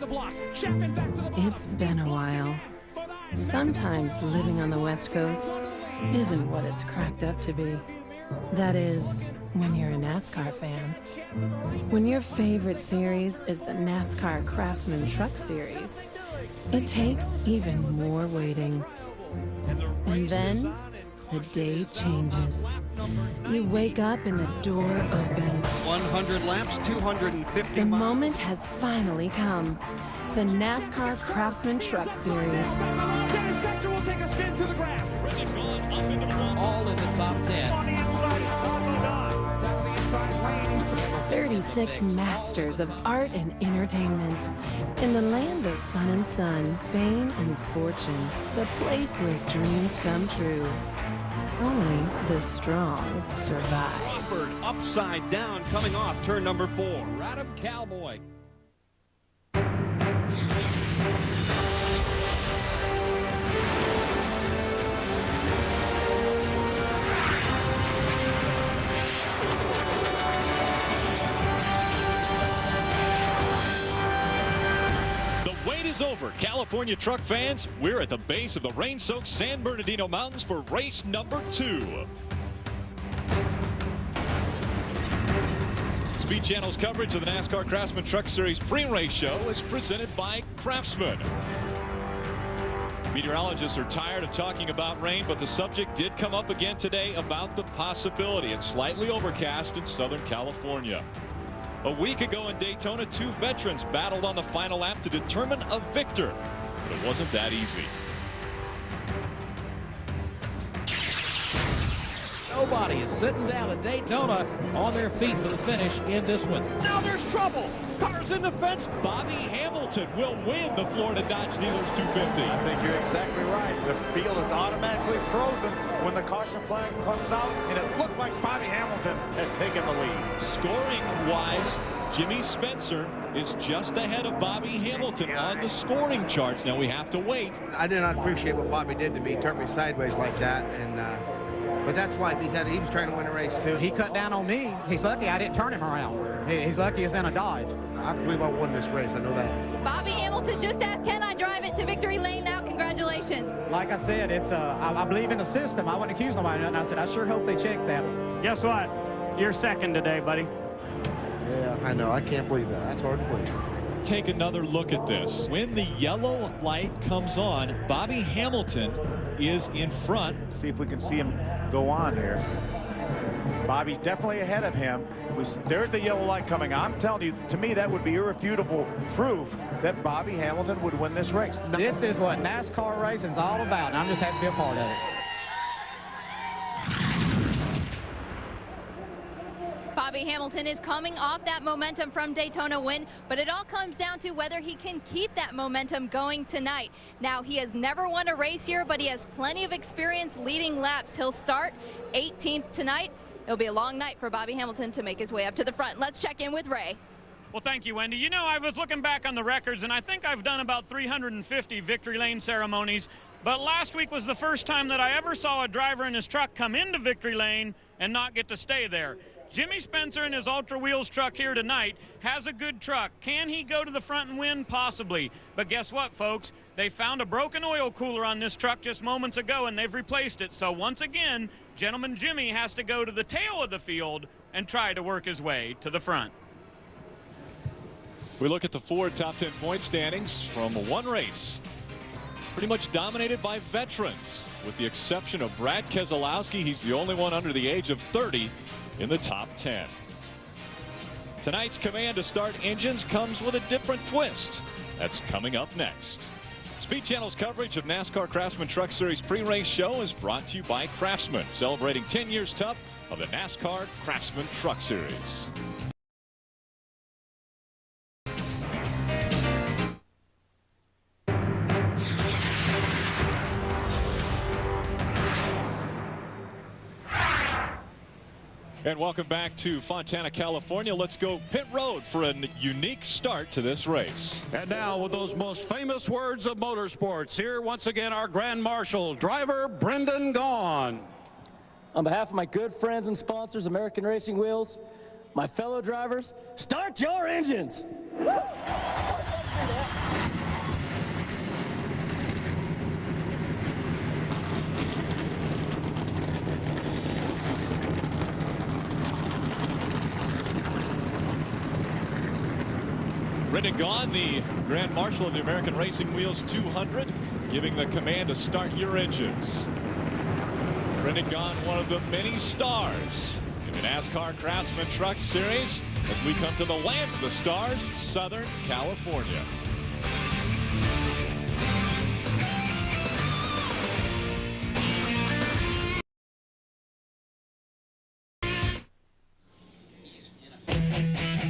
on the block. Chapman back to the bottom. It's been a while. Sometimes living on the West Coast isn't what it's cracked up to be. That is, when you're a NASCAR fan. When your favorite series is the NASCAR Craftsman Truck Series, it takes even more waiting. And then, the day changes. You wake up and the door opens. 100 laps, 250 The miles. moment has finally come. The NASCAR Craftsman Truck Series. Dennis Setzer will take a spin to the grass. All in the top 10. On the inside, it's Paul Down the inside lane. 36 masters of art and entertainment. In the land of fun and sun, fame and fortune. The place where dreams come true. Only the strong survive. Crawford upside down coming off turn number 4. Radham Cowboy. Over. California truck fans, we're at the base of the rain-soaked San Bernardino Mountains for race number 2. Speed Channel's coverage of the NASCAR Craftsman Truck Series pre-race show is presented by Craftsman. Meteorologists are tired of talking about rain, but the subject did come up again today about the possibility. It's slightly overcast in Southern California. A week ago in Daytona, 2 veterans battled on the final lap to determine a victor, but it wasn't that easy. Nobody is sitting down at Daytona on their feet for the finish in this one. Now there's trouble. Cars in the fence. Bobby Hamilton will win the Florida Dodge Dealers 250. I think you're exactly right. The field is automatically frozen when the caution flag comes out, and it looked like Bobby Hamilton had taken the lead. Scoring-wise, Jimmy Spencer is just ahead of Bobby Hamilton on the scoring charts. Now we have to wait. I did not appreciate what Bobby did to me. He turned me sideways like that, and but that's life. He was trying to win a race too. He cut down on me. He's lucky I didn't turn him around. He's lucky he's in a Dodge. I believe I won this race. I know that. Bobby Hamilton just asked, can I drive it to victory lane now? Congratulations. Like I said, it's I believe in the system. I wouldn't accuse nobody of nothing. I said, I sure hope they check that. Guess what? You're second today, buddy. Yeah, I know. I can't believe that. That's hard to believe. Take another look at this. When the yellow light comes on, Bobby Hamilton is in front. See if we can see him go on here. Bobby's definitely ahead of him. There's the yellow light coming. I'm telling you, to me, that would be irrefutable proof that Bobby Hamilton would win this race. This is what NASCAR racing is all about, and I'm just happy to be a part of it. Bobby Hamilton is coming off that momentum from Daytona win, but it all comes down to whether he can keep that momentum going tonight. Now, he has never won a race here, but he has plenty of experience leading laps. He'll start 18th tonight. It'll be a long night for Bobby Hamilton to make his way up to the front. Let's check in with Ray. Well, thank you, Wendy. You know, I was looking back on the records, and I think I've done about 350 victory lane ceremonies. But last week was the first time that I ever saw a driver in his truck come into victory lane and not get to stay there. Jimmy Spencer in his Ultra Wheels truck here tonight has a good truck. Can he go to the front and win? Possibly. But guess what, folks? They found a broken oil cooler on this truck just moments ago, and they've replaced it. So once again, Gentleman Jimmy has to go to the tail of the field and try to work his way to the front. We look at the Ford top 10 point standings from one race. Pretty much dominated by veterans, with the exception of Brad Keselowski. He's the only one under the age of 30 in the top 10. Tonight's command to start engines comes with a different twist. That's coming up next. Speed Channel's coverage of NASCAR Craftsman Truck Series pre-race show is brought to you by Craftsman, celebrating 10 years tough of the NASCAR Craftsman Truck Series. And welcome back to Fontana, California. Let's go pit road for a unique start to this race. And now, with those most famous words of motorsports, here once again our Grand Marshal, driver Brendan Gaughan. On behalf of my good friends and sponsors, American Racing Wheels, my fellow drivers, start your engines! Brendan Gaughan, the Grand Marshal of the American Racing Wheels 200, giving the command to start your engines. Brendan Gaughan, one of the many stars in the NASCAR Craftsman Truck Series, as we come to the land of the stars, Southern California.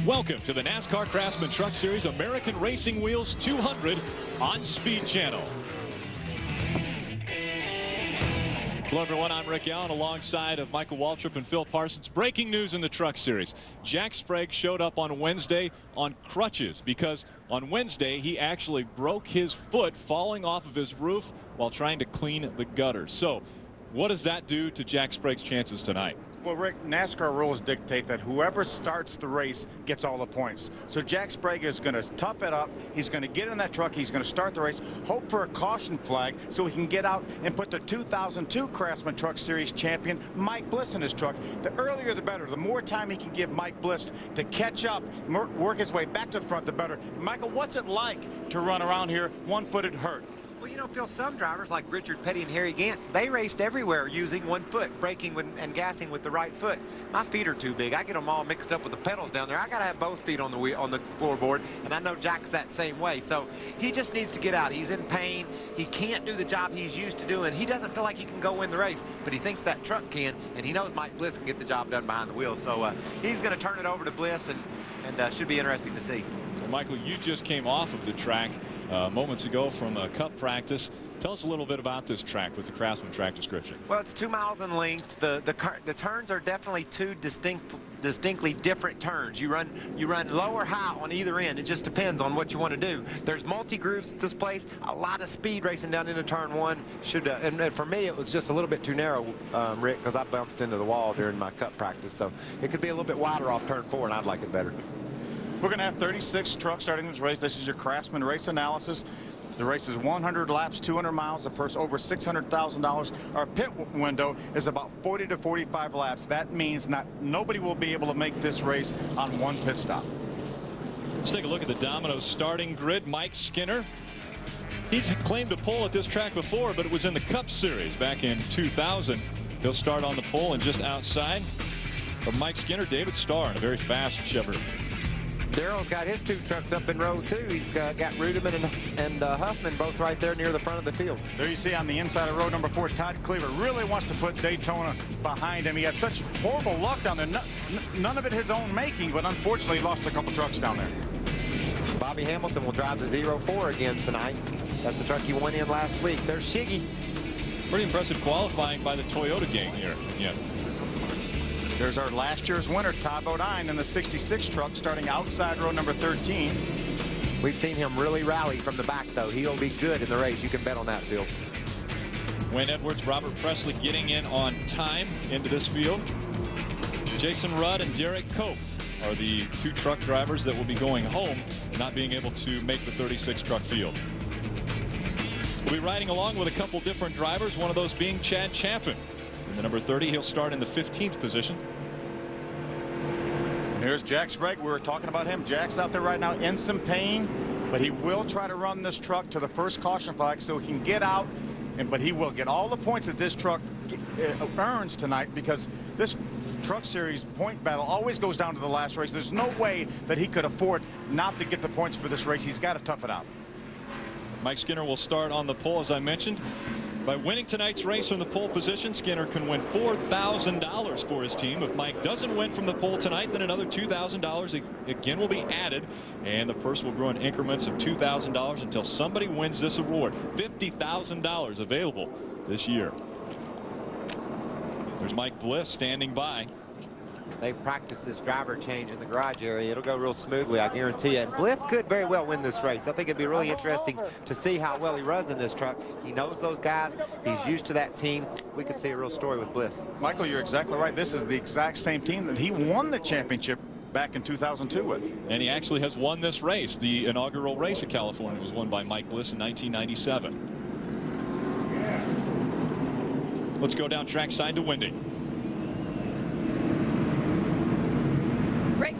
Welcome to the NASCAR Craftsman Truck Series American Racing Wheels 200 on Speed Channel. Hello everyone, I'm Rick Allen alongside of Michael Waltrip and Phil Parsons. Breaking news in the Truck Series. Jack Sprague showed up on Wednesday on crutches because on Wednesday he actually broke his foot falling off of his roof while trying to clean the gutters. So what does that do to Jack Sprague's chances tonight? Well, Rick, NASCAR rules dictate that whoever starts the race gets all the points. So Jack Sprague is going to tough it up. He's going to get in that truck. He's going to start the race, hope for a caution flag so he can get out and put the 2002 Craftsman Truck Series champion Mike Bliss in his truck. The earlier the better. The more time he can give Mike Bliss to catch up, work his way back to the front, the better. Michael, what's it like to run around here one-footed hurt? Well, you know, Phil, some drivers like Richard Petty and Harry Gant, they raced everywhere using one foot, braking and gassing with the right foot. My feet are too big. I get them all mixed up with the pedals down there. I got to have both feet on the floorboard, and I know Jack's that same way. So he just needs to get out. He's in pain. He can't do the job he's used to doing. He doesn't feel like he can go win the race, but he thinks that truck can, and he knows Mike Bliss can get the job done behind the wheel. So he's going to turn it over to Bliss, and should be interesting to see. Well, Michael, you just came off of the track moments ago from a cup practice. Tell us a little bit about this track with the Craftsman track description. Well, it's 2 miles in length. The turns are definitely two distinctly different turns. You run low or high on either end. It just depends on what you want to do. There's multi-grooves at this place. A lot of speed racing down into turn 1. And for me, it was just a little bit too narrow, Rick, because I bounced into the wall during my cup practice. So it could be a little bit wider off turn 4, and I'd like it better. We're going to have 36 trucks starting this race. This is your Craftsman race analysis. The race is 100 laps, 200 miles, a purse over $600,000. Our pit window is about 40 to 45 laps. That means nobody will be able to make this race on one pit stop. Let's take a look at the Domino's starting grid. Mike Skinner. He's claimed a pole at this track before, but it was in the Cup Series back in 2000. He'll start on the pole and just outside of Mike Skinner, David Starr in a very fast Chevrolet. Darrell's got his 2 trucks up in row 2. He's got Rudiman and Huffman both right there near the front of the field. There you see on the inside of row number 4, Todd Cleaver really wants to put Daytona behind him. He had such horrible luck down there. None of it his own making, but unfortunately he lost a couple trucks down there. Bobby Hamilton will drive the 04 again tonight. That's the truck he won in last week. There's Shiggy. Pretty impressive qualifying by the Toyota gang here. Yeah. There's our last year's winner, Todd Bodine, in the 66 truck, starting outside row number 13. We've seen him really rally from the back, though. He'll be good in the race. You can bet on that, Phil. Wayne Edwards, Robert Presley getting in on time into this field. Jason Rudd and Derek Cope are the 2 truck drivers that will be going home, not being able to make the 36 truck field. We'll be riding along with a couple different drivers, one of those being Chad Chaffin. In the number 30, he'll start in the 15th position. Here's Jack Sprague. We were talking about him. Jack's out there right now in some pain, but he will try to run this truck to the first caution flag so he can get out. But he will get all the points that this truck earns tonight, because this Truck Series point battle always goes down to the last race. There's no way that he could afford not to get the points for this race. He's got to tough it out. Mike Skinner will start on the pole, as I mentioned. By winning tonight's race from the pole position, Skinner can win $4,000 for his team. If Mike doesn't win from the pole tonight, then another $2,000 again will be added, and the purse will grow in increments of $2,000 until somebody wins this award. $50,000 available this year. There's Mike Bliss standing by. They practiced this driver change in the garage area. It'll go real smoothly, I guarantee you. And Bliss could very well win this race. I think it'd be really interesting to see how well he runs in this truck. He knows those guys. He's used to that team. We could see a real story with Bliss. Michael, you're exactly right. This is the exact same team that he won the championship back in 2002 with. And he actually has won this race. The inaugural race at California was won by Mike Bliss in 1997. Let's go down trackside to Windy. Rick,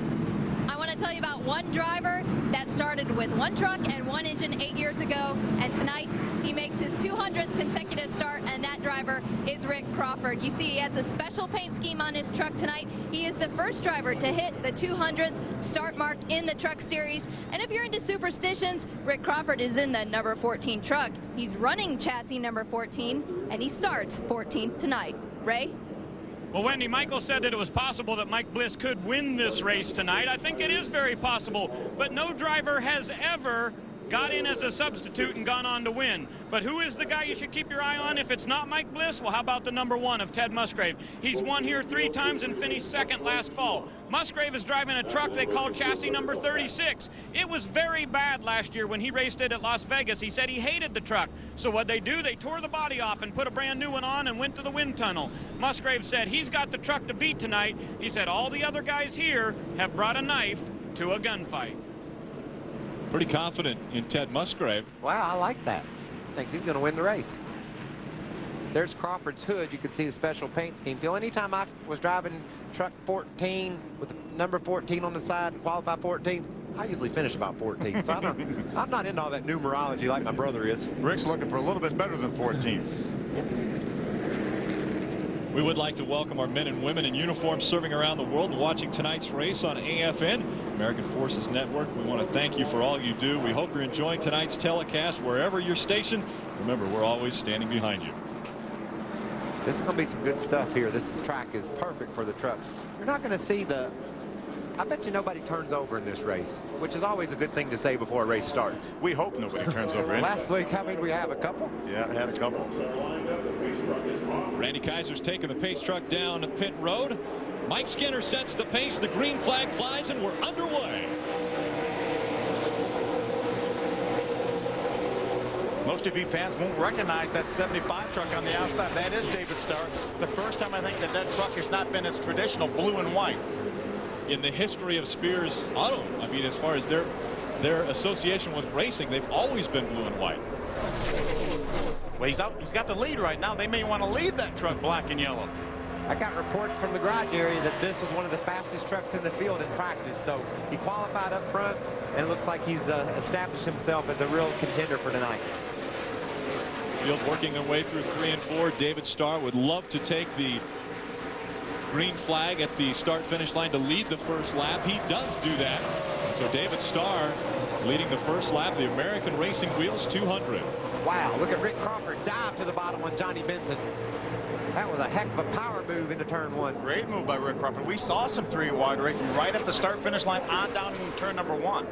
I want to tell you about one driver that started with 1 truck and 1 engine 8 years ago, and tonight he makes his 200th consecutive start, and that driver is Rick Crawford. You see he has a special paint scheme on his truck tonight. He is the first driver to hit the 200th start mark in the Truck Series, and if you're into superstitions, Rick Crawford is in the number 14 truck. He's running chassis number 14, and he starts 14th tonight. Ray? Well, Wendy, Michael said that it was possible that Mike Bliss could win this race tonight. I think it is very possible, but no driver has ever got in as a substitute and gone on to win. But who is the guy you should keep your eye on if it's not Mike Bliss? Well, how about the number 1 of Ted Musgrave? He's won here 3 times and finished 2nd last fall. Musgrave is driving a truck they call chassis number 36. It was very bad last year when he raced it at Las Vegas. He said he hated the truck. So what they do, they tore the body off and put a brand new one on and went to the wind tunnel. Musgrave said he's got the truck to beat tonight. He said all the other guys here have brought a knife to a gunfight. Pretty confident in Ted Musgrave. Wow, I like that. Thinks he's going to win the race. There's Crawford's hood. You can see the special paint scheme. Phil, anytime I was driving truck 14 with the number 14 on the side and qualify 14th, I usually finish about 14. So I'm not into all that numerology like my brother is. Rick's looking for a little bit better than 14. We would like to welcome our men and women in uniform serving around the world and watching tonight's race on AFN, American Forces Network. We want to thank you for all you do. We hope you're enjoying tonight's telecast wherever you're stationed. Remember, we're always standing behind you. This is going to be some good stuff here. This track is perfect for the trucks. You're not going to see the... I bet you nobody turns over in this race, which is always a good thing to say before a race starts. We hope nobody turns over. Last week, how many did we have? A couple? Yeah, I had a couple. Randy Kaiser's taking the pace truck down pit road. Mike Skinner sets the pace. The green flag flies, and we're underway. Most of you fans won't recognize that 75 truck on the outside. That is David Starr. The first time I think that truck has not been its traditional blue and white. In the history of Spears Auto, I mean, as far as their association with racing, they've always been blue and white. Well, he's got the lead right now. They may want to lead that truck black and yellow. I got reports from the garage area that this was one of the fastest trucks in the field in practice. So he qualified up front, and it looks like he's established himself as a real contender for tonight. Field working their way through 3 and 4. David Starr would love to take the green flag at the start-finish line to lead the first lap. He does do that. So David Starr leading the first lap, the American Racing Wheels 200. Wow, look at Rick Crawford dive to the bottom on Johnny Benson. That was a heck of a power move into turn 1. Great move by Rick Crawford. We saw some 3-wide racing right at the start-finish line on down in turn number 1.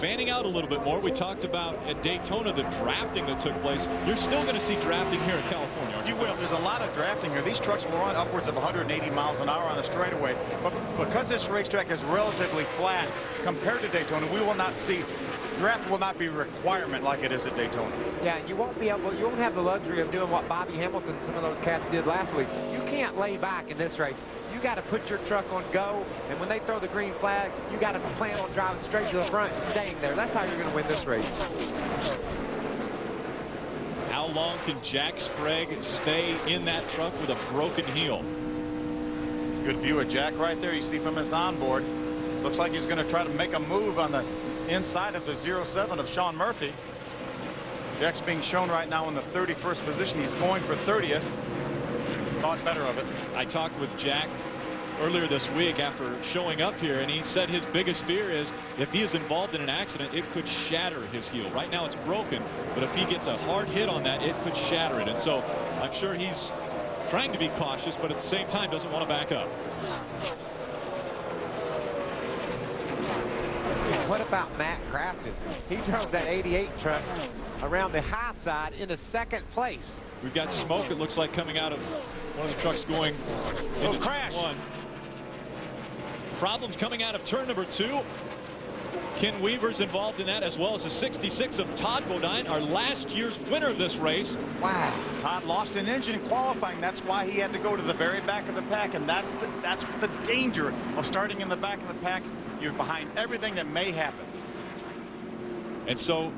Fanning out a little bit more. We talked about at Daytona the drafting that took place. You're still going to see drafting here in California, aren't you? You will. There's a lot of drafting here. These trucks will run upwards of 180 miles an hour on the straightaway. But because this racetrack is relatively flat compared to Daytona, we will not see... Draft will not be a requirement like it is at Daytona. Yeah, you won't have the luxury of doing what Bobby Hamilton, some of those cats did last week. You can't lay back in this race. You got to put your truck on go, and when they throw the green flag, you got to plan on driving straight to the front and staying there. That's how you're going to win this race. How long can Jack Sprague stay in that truck with a broken heel? Good view of Jack right there. You see from his onboard. Looks like he's going to try to make a move on the inside of the 07 of Sean Murphy. Jack's being shown right now in the 31st position. He's going for 30th. Thought better of it. I talked with Jack earlier this week after showing up here, and he said his biggest fear is if he is involved in an accident, it could shatter his heel. Right now it's broken, but if he gets a hard hit on that, it could shatter it. And so I'm sure he's trying to be cautious, but at the same time doesn't want to back up. What about Matt Crafton? He drove that 88 truck around the high side into 2nd place. We've got smoke, it looks like, coming out of one of the trucks going into crash. 1. Problems coming out of turn number 2. Ken Weaver's involved in that, as well as the 66 of Todd Bodine, our last year's winner of this race. Wow. Todd lost an engine in qualifying. That's why he had to go to the very back of the pack, and that's the danger of starting in the back of the pack. You're behind everything that may happen. And so,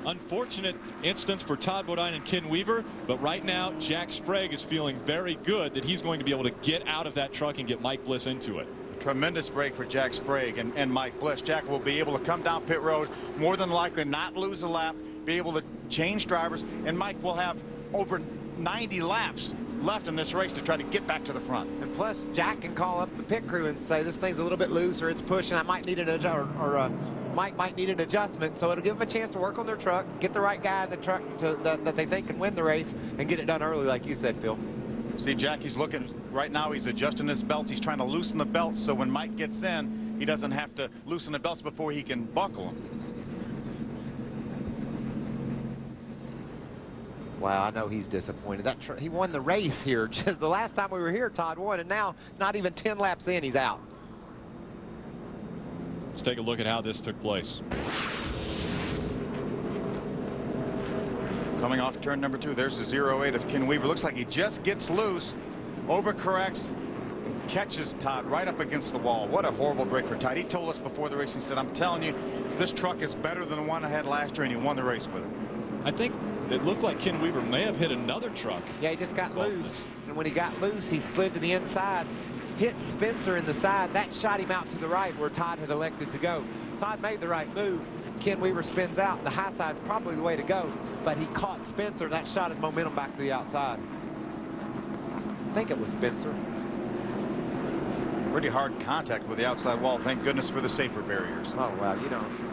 unfortunate instance for Todd Bodine and Ken Weaver, but right now Jack Sprague is feeling very good that he's going to be able to get out of that truck and get Mike Bliss into it. tremendous break for Jack Sprague and Mike Bliss. Jack will be able to come down pit road, more than likely not lose a lap, be able to change drivers, and Mike will have over 90 laps left in this race to try to get back to the front. And plus, Jack can call up the pit crew and say, this thing's a little bit loose, or it's pushing, I might need an Mike might need an adjustment, so it'll give them a chance to work on their truck, get the right guy in the truck that they think can win the race, and get it done early, like you said, Phil. See, Jack, he's looking right now, he's adjusting his belts, he's trying to loosen the belts so when Mike gets in, he doesn't have to loosen the belts before he can buckle them. Wow, I know he's disappointed. He won the race here. Just the last time we were here, Todd won, and now not even 10 laps in, he's out. Let's take a look at how this took place. Coming off turn number 2, there's the 08 of Ken Weaver. Looks like he just gets loose, overcorrects, and catches Todd right up against the wall. What a horrible break for Todd. He told us before the race, he said, I'm telling you, this truck is better than the one I had last year, and he won the race with it. I think it looked like Ken Weaver may have hit another truck. Yeah, he just got loose. And when he got loose, he slid to the inside, hit Spencer in the side. That shot him out to the right where Todd had elected to go. Todd made the right move. Ken Weaver spins out. The high side's probably the way to go, but he caught Spencer. That shot his momentum back to the outside. I think it was Spencer. Pretty hard contact with the outside wall. Thank goodness for the safer barriers. Oh, wow. You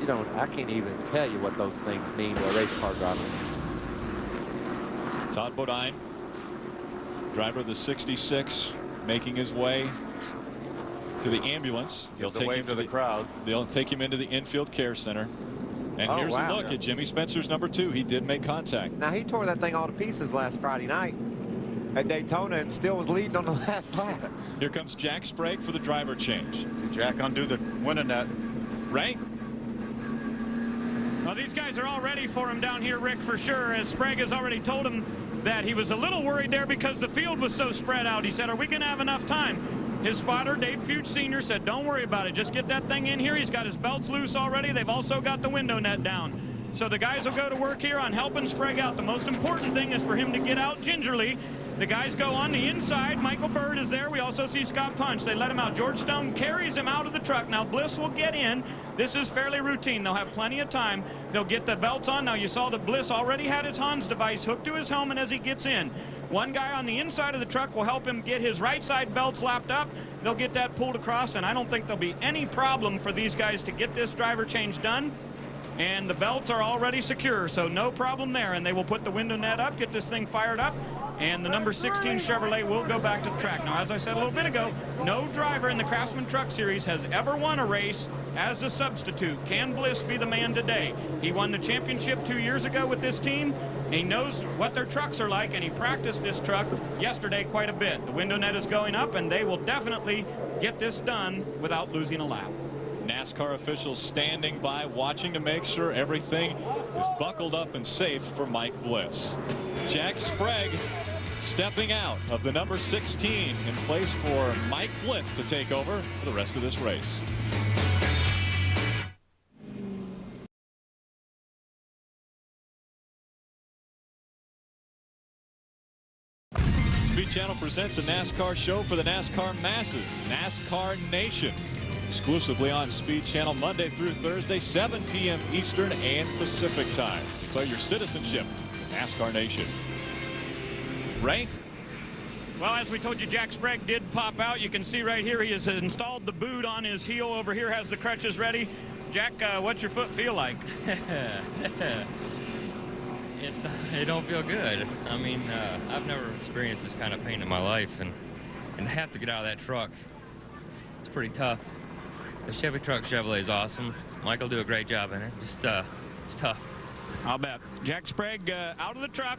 don't, I can't even tell you what those things mean to a race car driver. Todd Bodine, driver of the 66, making his way to the ambulance. He'll take him to the crowd. They'll take him into the infield care center. And here's a look at Jimmy Spencer's number 2. He did make contact. Now, he tore that thing all to pieces last Friday night at Daytona and still was leading on the last lap. Here comes Jack Sprague for the driver change. Did Jack undo the winning net? Right. Well, these guys are all ready for him down here, Rick, for sure, as Sprague has already told him that he was a little worried there because the field was so spread out. He said, are we going to have enough time? His spotter, Dave Fuchs Sr., said, don't worry about it. Just get that thing in here. He's got his belts loose already. They've also got the window net down. So the guys will go to work here on helping Sprague out. The most important thing is for him to get out gingerly. The guys go on the inside. Michael Bird is there. We also see Scott Punch. They let him out. George Stone carries him out of the truck. Now Bliss will get in. This is fairly routine. They'll have plenty of time. They'll get the belts on. Now you saw that Bliss already had his Hans device hooked to his helmet as he gets in. One guy on the inside of the truck will help him get his right side belts lapped up. They'll get that pulled across, and I don't think there'll be any problem for these guys to get this driver change done. And the belts are already secure, so no problem there. And they will put the window net up, get this thing fired up, and the number 16 Chevrolet will go back to the track. Now, as I said a little bit ago, no driver in the Craftsman Truck Series has ever won a race as a substitute. Can Bliss be the man today? He won the championship 2 years ago with this team. He knows what their trucks are like, and he practiced this truck yesterday quite a bit. The window net is going up, and they will definitely get this done without losing a lap. NASCAR officials standing by, watching to make sure everything is buckled up and safe for Mike Bliss. Jack Sprague stepping out of the number 16 in place for Mike Bliss to take over for the rest of this race. Speed Channel presents a NASCAR show for the NASCAR masses, NASCAR Nation. Exclusively on Speed Channel Monday through Thursday, 7 p.m. Eastern and Pacific time. Declare your citizenship, NASCAR Nation. Ray? Well, as we told you, Jack Sprague did pop out. You can see right here he has installed the boot on his heel. Over here has the crutches ready. Jack, what's your foot feel like? It don't feel good. I mean, I've never experienced this kind of pain in my life, and to have to get out of that truck, it's pretty tough. The Chevy truck Chevrolet is awesome. Mike will do a great job in it. Just it's tough. I'll bet. Jack Sprague out of the truck.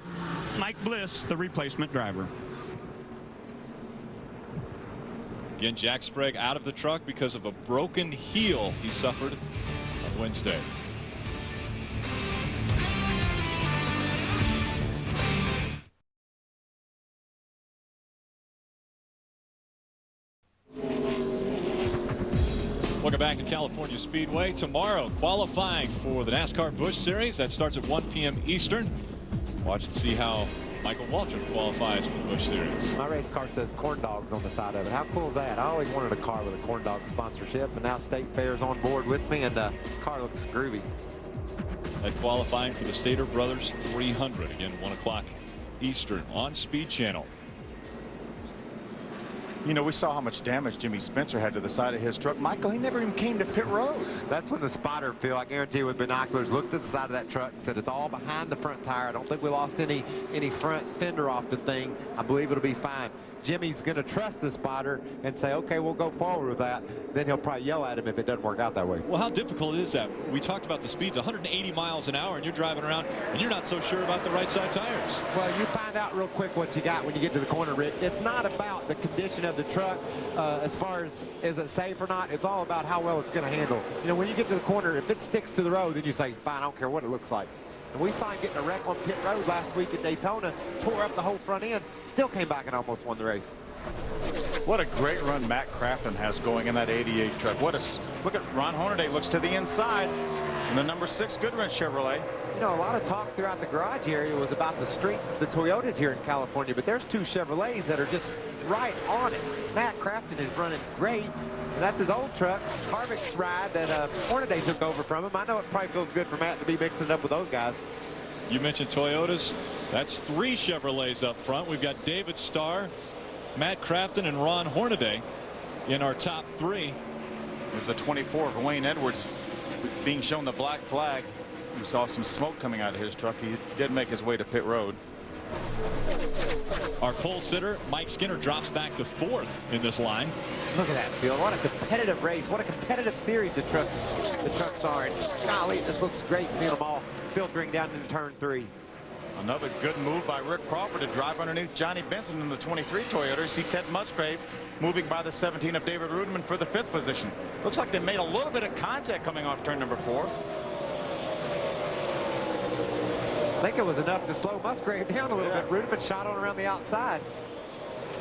Mike Bliss, the replacement driver. Again, Jack Sprague out of the truck because of a broken heel he suffered on Wednesday. Welcome back to California Speedway. Tomorrow, qualifying for the NASCAR Busch Series. That starts at 1 p.m. Eastern. Watch and see how Michael Waltrip qualifies for the Busch Series. My race car says corn dogs on the side of it. How cool is that? I always wanted a car with a corn dog sponsorship, and now State Fair's on board with me, and the car looks groovy. That qualifying for the Stater Brothers 300. Again, 1 o'clock Eastern on Speed Channel. You know, we saw how much damage Jimmy Spencer had to the side of his truck. Michael, he never even came to pit road. That's when the spotter, Phil, I guarantee you, with binoculars, looked at the side of that truck and said, it's all behind the front tire. I don't think we lost any front fender off the thing. I believe it'll be fine. Jimmy's going to trust the spotter and say, okay, we'll go forward with that. Then he'll probably yell at him if it doesn't work out that way. Well, how difficult is that? We talked about the speeds, 180 miles an hour, and you're driving around, and you're not so sure about the right side tires. Well, you find out real quick what you got when you get to the corner, Rick. It's not about the condition of the truck as far as is it safe or not. It's all about how well it's going to handle. You know, when you get to the corner, if it sticks to the road, then you say, fine, I don't care what it looks like. And we saw him getting a wreck on pit road last week at Daytona, tore up the whole front end, still came back and almost won the race. What a great run Matt Crafton has going in that 88 truck. Look at Ron Hornaday, looks to the inside, and the number 6 Goodwrench Chevrolet. You know, a lot of talk throughout the garage area was about the strength of the Toyotas here in California, but there's 2 Chevrolets that are just right on it. Matt Crafton is running great, and that's his old truck, Harvick's ride that Hornaday took over from him. I know it probably feels good for Matt to be mixing it up with those guys. You mentioned Toyotas. That's 3 Chevrolets up front. We've got David Starr, Matt Crafton, and Ron Hornaday in our top 3. There's a 24 for Wayne Edwards being shown the black flag. We saw some smoke coming out of his truck. He did make his way to pit road. Our pole sitter, Mike Skinner, drops back to 4th in this line. Look at that, Phil. What a competitive race. What a competitive series the trucks are. And golly, it just looks great seeing them all filtering down into turn 3. Another good move by Rick Crawford to drive underneath Johnny Benson in the 23 Toyota. You see Ted Musgrave moving by the 17 of David Rudiman for the 5th position. Looks like they made a little bit of contact coming off turn number 4. I think it was enough to slow Musgrave down a little bit. Rudiman shot on around the outside.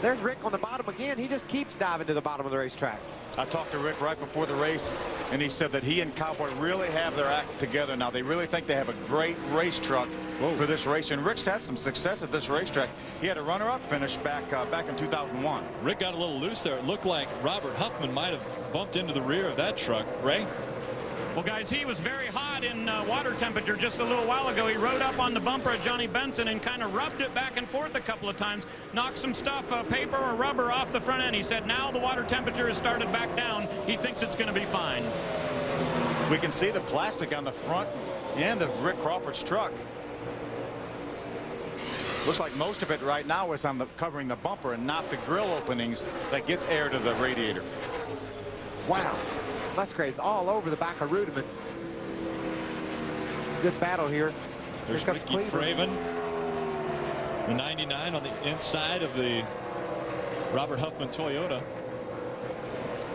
There's Rick on the bottom again. He just keeps diving to the bottom of the racetrack. I talked to Rick right before the race, and he said that he and Cowboy really have their act together now. They really think they have a great race truck for this race, and Rick's had some success at this racetrack. He had a runner-up finish back in 2001. Rick got a little loose there. It looked like Robert Huffman might have bumped into the rear of that truck. Ray? Well, guys, he was very hot in water temperature just a little while ago. He rode up on the bumper of Johnny Benson and kind of rubbed it back and forth a couple of times, knocked some stuff, paper or rubber, off the front end. He said now the water temperature has started back down. He thinks it's going to be fine. We can see the plastic on the front end of Rick Crawford's truck. Looks like most of it right now is on covering the bumper and not the grill openings that gets air to the radiator. Wow. Musgrave's all over the back of Rudiman. Good battle here. There's Ricky Craven. The 99 on the inside of the Robert Huffman Toyota.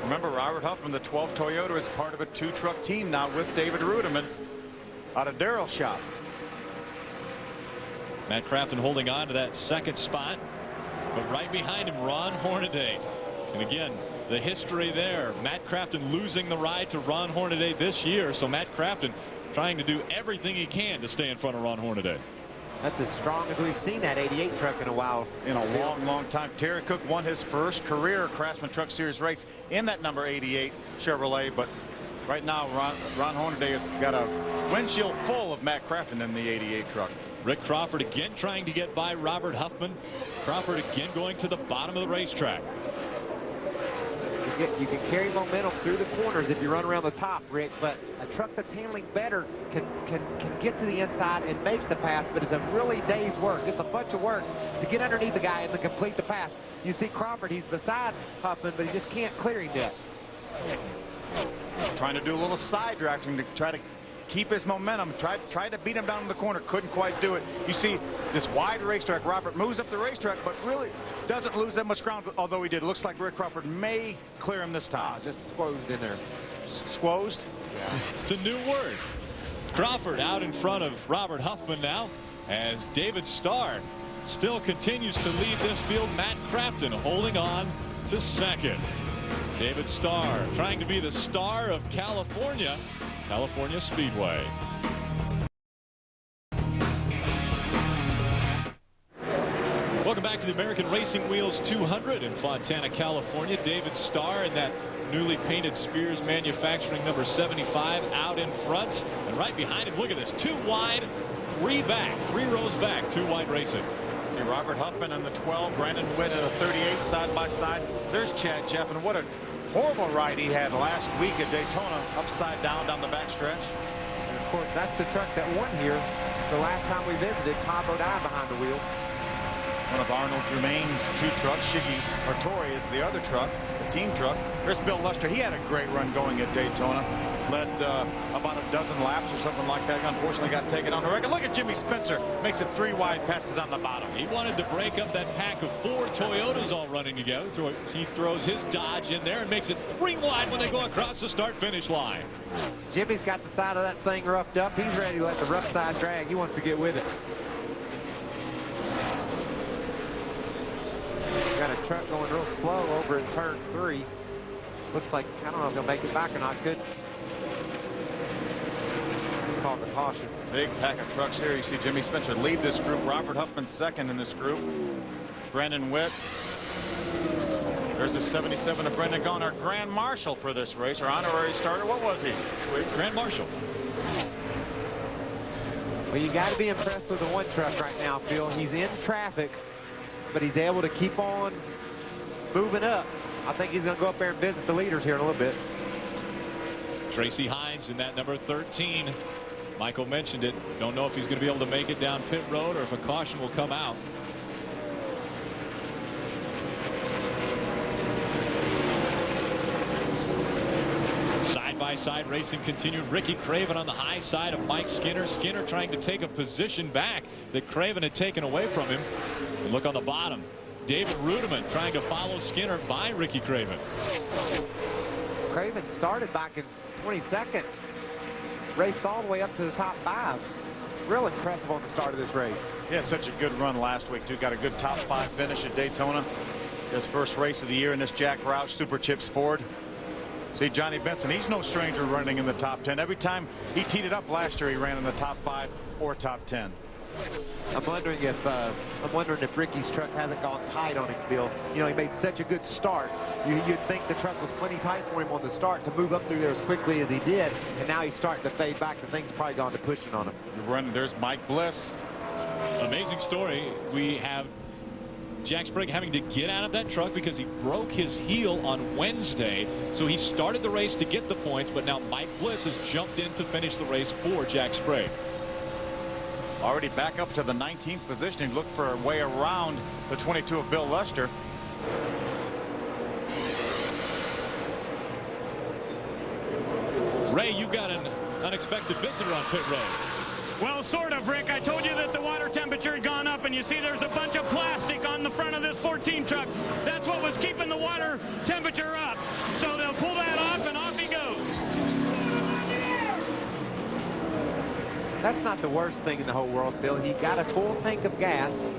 Remember, Robert Huffman, the 12 Toyota, is part of a 2-truck team now with David Rudiman out of Darrell's shop. Matt Crafton holding on to that 2nd spot, but right behind him, Ron Hornaday. And again, the history there. Matt Crafton losing the ride to Ron Hornaday this year. So Matt Crafton trying to do everything he can to stay in front of Ron Hornaday. That's as strong as we've seen that 88 truck in a while. In a long time. Terry Cook won his first career Craftsman Truck Series race in that number 88 Chevrolet. But right now, Ron Hornaday has got a windshield full of Matt Crafton in the 88 truck. Rick Crawford again trying to get by Robert Huffman. Crawford again going to the bottom of the racetrack. You can carry momentum through the corners if you run around the top, Rick, but a truck that's handling better can get to the inside and make the pass, but it's a really day's work. It's a bunch of work to get underneath the guy and to complete the pass. You see Crawford, he's beside Huffman, but he just can't clear him yet. Trying to do a little side drafting to try to keep his momentum, tried to beat him down in the corner, couldn't quite do it. You see this wide racetrack. Robert moves up the racetrack, but really doesn't lose that much ground, although he did. Looks like Rick Crawford may clear him this time. Just squozed in there. Squozed? Yeah. It's a new word. Crawford out in front of Robert Huffman now, as David Starr still continues to lead this field. Matt Crafton holding on to 2nd. David Starr trying to be the star of California Speedway. Welcome back to the American Racing Wheels 200 in Fontana, California. David Starr in that newly painted Spears Manufacturing number 75 out in front. And right behind him, look at this. 2 wide, 3 back. 3 rows back. 2 wide racing. See Robert Huffman in the 12, Brandon Witt in the 38 side by side. There's Chad Jeff, and what a horrible ride he had last week at Daytona, upside down the backstretch. And of course, that's the truck that won here the last time we visited. Tom Bodine behind the wheel. One of Arnold Germain's 2 trucks. Shiggy Artori is the other truck, the team truck. There's Bill Luster. He had a great run going at Daytona. Led about a dozen laps or something like that. Unfortunately got taken on the record. Look at Jimmy Spencer. Makes it 3 wide passes on the bottom. He wanted to break up that pack of 4 Toyotas all running together. He throws his Dodge in there and makes it 3 wide when they go across the start-finish line. Jimmy's got the side of that thing roughed up. He's ready to let the rough side drag. He wants to get with it. Got a truck going real slow over in turn 3. Looks like, I don't know if he'll make it back or not. Could cause a caution. Big pack of trucks here. You see Jimmy Spencer lead this group. Robert Huffman second in this group. Brandon Witt. There's a 77 of Brendan Gaughan, our Grand Marshal for this race, our honorary starter. What was he? Grand Marshal. Well, you got to be impressed with the one truck right now, Phil. He's in traffic, but he's able to keep on moving up. I think he's going to go up there and visit the leaders here in a little bit. Tracy Hines in that number 13. Michael mentioned it. Don't know if he's going to be able to make it down pit road or if a caution will come out. Side-by-side racing continued. Ricky Craven on the high side of Mike Skinner. Skinner trying to take a position back that Craven had taken away from him. And look on the bottom. David Rudiman trying to follow Skinner by Ricky Craven. Craven started back in 22nd. Raced all the way up to the top 5. Real impressive on the start of this race. He had such a good run last week, too. Got a good top 5 finish at Daytona. His first race of the year in this Jack Roush Super Chips Ford. See Johnny Benson, he's no stranger running in the top 10. Every time he teed it up last year, he ran in the top 5 or top 10. I'm wondering if Ricky's truck hasn't gone tight on him, Bill. You know, he made such a good start. You'd think the truck was plenty tight for him on the start to move up through there as quickly as he did, and now he's starting to fade back. The thing's probably gone to pushing on him. There's Mike Bliss. Amazing story. We have Jack Sprague having to get out of that truck because he broke his heel on Wednesday. So he started the race to get the points, but now Mike Bliss has jumped in to finish the race for Jack Sprague. Already back up to the 19th position. He looked for a way around the 22 of Bill Luster. Ray, you got an unexpected visitor on pit road. Well, sort of, Rick. I told you that the water temperature had gone up, and you see there's a bunch of plastic on the front of this 14 truck. That's what was keeping the water temperature up. So they'll pull that off, and off he goes. That's not the worst thing in the whole world, Phil. He got a full tank of gas.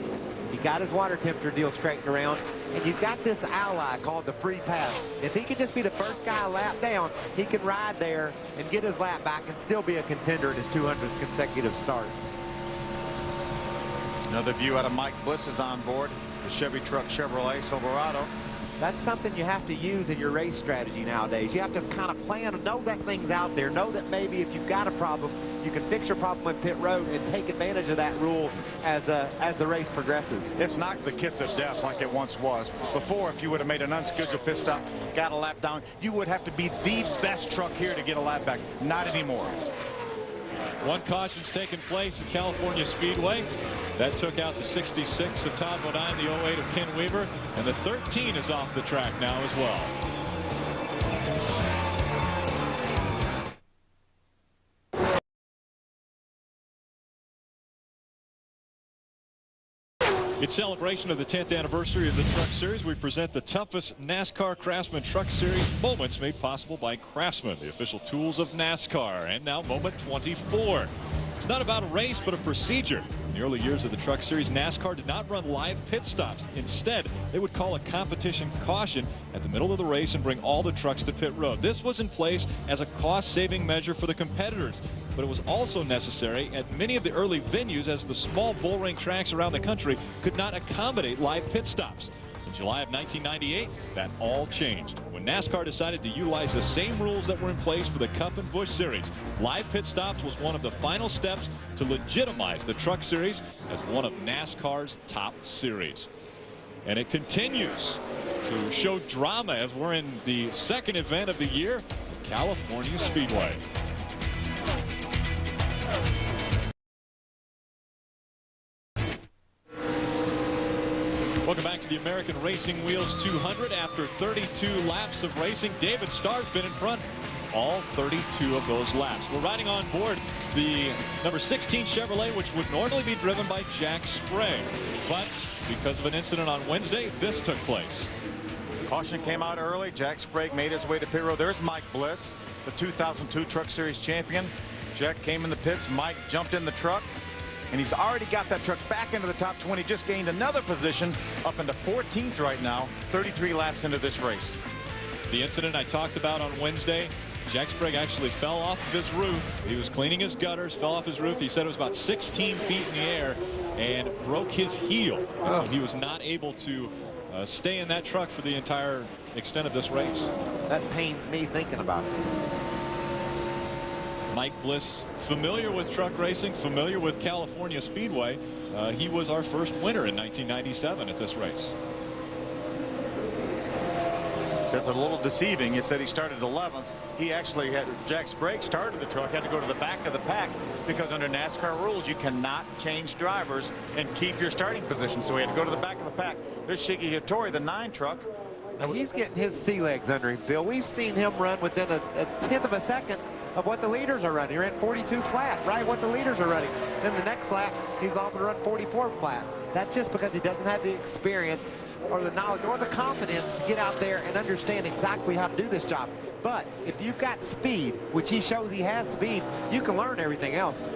He got his water temperature deal straightened around, and you've got this ally called the free pass. If he could just be the first guy a lap down, he can ride there and get his lap back and still be a contender in his 200th consecutive start. Another view out of Mike Bliss's on board, the Chevy truck Chevrolet Silverado. That's something you have to use in your race strategy nowadays. You have to kind of plan and know that thing's out there. Know that maybe if you've got a problem, you can fix your problem at pit road and take advantage of that rule as the race progresses. It's not the kiss of death like it once was. Before, if you would have made an unscheduled pit stop, got a lap down, you would have to be the best truck here to get a lap back. Not anymore. One caution's taken place at California Speedway. That took out the 66 of Todd Bodine, the 08 of Ken Weaver, and the 13 is off the track now as well. In celebration of the 10th anniversary of the Truck Series, we present the toughest NASCAR Craftsman Truck Series moments made possible by Craftsman, the official tools of NASCAR. And now moment 24. It's not about a race, but a procedure. In the early years of the Truck Series, NASCAR did not run live pit stops. Instead, they would call a competition caution at the middle of the race and bring all the trucks to pit road. This was in place as a cost-saving measure for the competitors. but it was also necessary at many of the early venues as the small bull ring tracks around the country could not accommodate live pit stops. In July of 1998, that all changed when NASCAR decided to utilize the same rules that were in place for the Cup and Busch Series. Live pit stops was one of the final steps to legitimize the Truck Series as one of NASCAR's top series. And it continues to show drama as we're in the second event of the year, California Speedway. Welcome back to the American Racing Wheels 200. After 32 laps of racing, David Starr's been in front all 32 of those laps. We're riding on board the number 16 Chevrolet, which would normally be driven by Jack Sprague. But because of an incident on Wednesday, this took place. Caution came out early. Jack Sprague made his way to pit road. There's Mike Bliss, the 2002 Truck Series champion. Jack came in the pits. Mike jumped in the truck, and he's already got that truck back into the top 20. Just gained another position up into 14th right now, 33 laps into this race. The incident I talked about on Wednesday, Jack Sprague actually fell off of his roof. He was cleaning his gutters, fell off his roof. He said it was about 16 feet in the air and broke his heel. So he was not able to stay in that truck for the entire extent of this race. That pains me thinking about it. Mike Bliss, familiar with truck racing, familiar with California Speedway. He was our first winner in 1997 at this race. That's a little deceiving. It said he started 11th. He actually had, Jack Sprague started the truck, had to go to the back of the pack because under NASCAR rules you cannot change drivers and keep your starting position. So he had to go to the back of the pack. There's Shiggy Hattori, the 9 truck. Now he's getting his sea legs under him, Phil. We've seen him run within a 10th of a second of what the leaders are running. He ran 42 flat, right what the leaders are running. Then the next lap, he's off to run 44 flat. That's just because he doesn't have the experience or the knowledge or the confidence to get out there and understand exactly how to do this job. But if you've got speed, which he shows he has speed, you can learn everything else.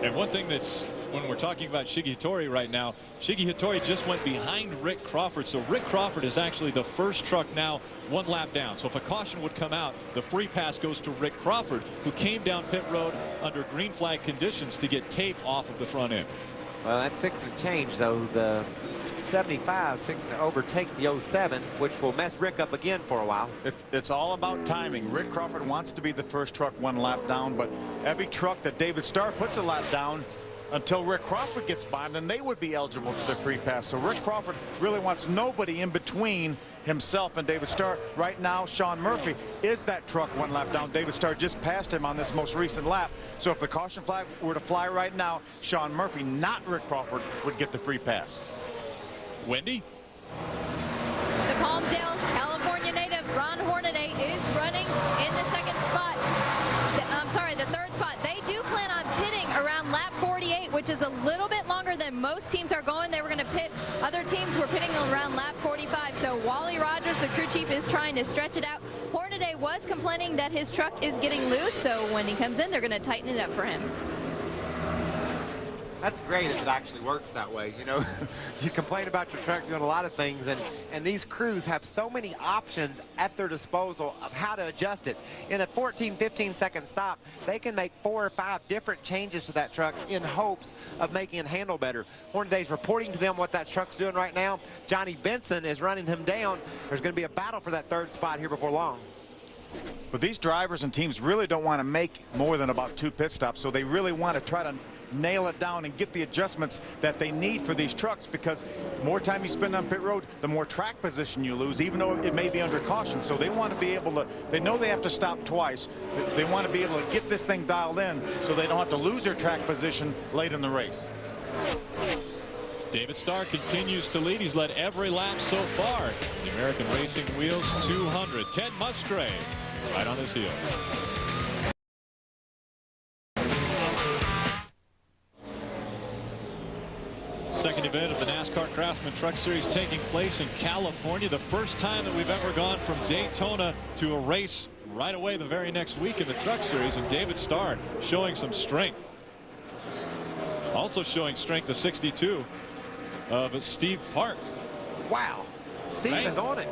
And one thing that's, when we're talking about Shiggy Hattori right now, Shiggy Hattori just went behind Rick Crawford. So Rick Crawford is actually the first truck now 1 lap down. So if a caution would come out, the free pass goes to Rick Crawford, who came down pit road under green flag conditions to get tape off of the front end. Well, that's fixing to change, though. The 75 is fixing to overtake the 07, which will mess Rick up again for a while. It's all about timing. Rick Crawford wants to be the first truck 1 lap down, but every truck that David Starr puts a lap down until Rick Crawford gets by him, then they would be eligible for the free pass. So Rick Crawford really wants nobody in between himself and David Starr. Right now, Sean Murphy is that truck 1 lap down. David Starr just passed him on this most recent lap. So if the caution flag were to fly right now, Sean Murphy, not Rick Crawford, would get the free pass. Wendy? The Palmdale, California native Ron Hornaday is running in the second spot. I'm sorry, the third spot. They do plan on pitting around lap 48, which is a little bit longer than most teams are going. They were going to pit. Other teams were pitting around lap 45. So Wally Rogers, the crew chief, is trying to stretch it out. Hornaday was complaining that his truck is getting loose. So when he comes in, they're going to tighten it up for him. That's great if it actually works that way. You know, you complain about your truck doing a lot of things, and these crews have so many options at their disposal of how to adjust it. In a 14, 15-second stop, they can make 4 or 5 different changes to that truck in hopes of making it handle better. Hornaday's reporting to them what that truck's doing right now. Johnny Benson is running him down. There's going to be a battle for that third spot here before long. But these drivers and teams really don't want to make more than about 2 pit stops, so they really want to try to nail it down and get the adjustments that they need for these trucks, because the more time you spend on pit road, the more track position you lose, even though it may be under caution. So they want to be able to, they know they have to stop twice. They want to be able to get this thing dialed in so they don't have to lose their track position late in the race. David Starr continues to lead. He's led every lap so far. The American Racing Wheels 200. Ted Musgrave right on his heels. Second event of the NASCAR Craftsman Truck Series taking place in California. The first time that we've ever gone from Daytona to a race right away the very next week in the Truck Series, and David Starr showing some strength. Also showing strength, the 62 of Steve Park. Wow, Steve is on it.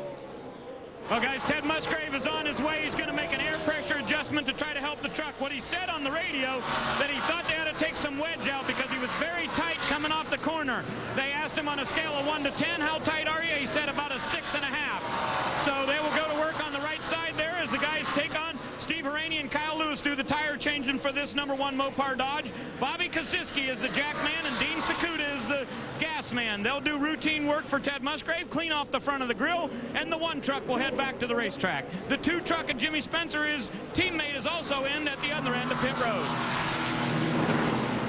Well, guys, Ted Musgrave is on his way. He's going to make an air pressure adjustment to try to help the truck. What he said on the radio, that he thought they had to take some wedge out because he was very tight coming off the corner. They asked him on a scale of 1 to 10, how tight are you? He said about a 6.5. So they will go to work on the right side there as the guys take on Steve Harani and Kyle Lewis do the tire changing for this #1 Mopar Dodge. Bobby Kosiski is the jack man and Dean Sakuda is the gas man. They'll do routine work for Ted Musgrave, clean off the front of the grill, and the one truck will head back to the racetrack. The 2 truck of Jimmy Spencer, his teammate, is also in at the other end of pit road.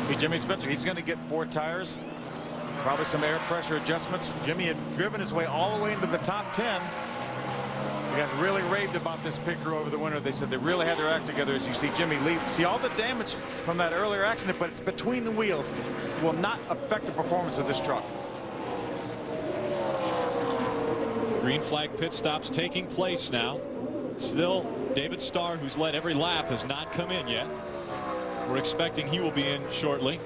See, Jimmy Spencer, he's going to get 4 tires, probably some air pressure adjustments. Jimmy had driven his way all the way into the top 10. You guys really raved about this pit crew over the winter. They said they really had their act together as you see Jimmy leave. See all the damage from that earlier accident, but it's between the wheels. It will not affect the performance of this truck. Green flag pit stops taking place now. Still, David Starr, who's led every lap, has not come in yet. We're expecting he will be in shortly.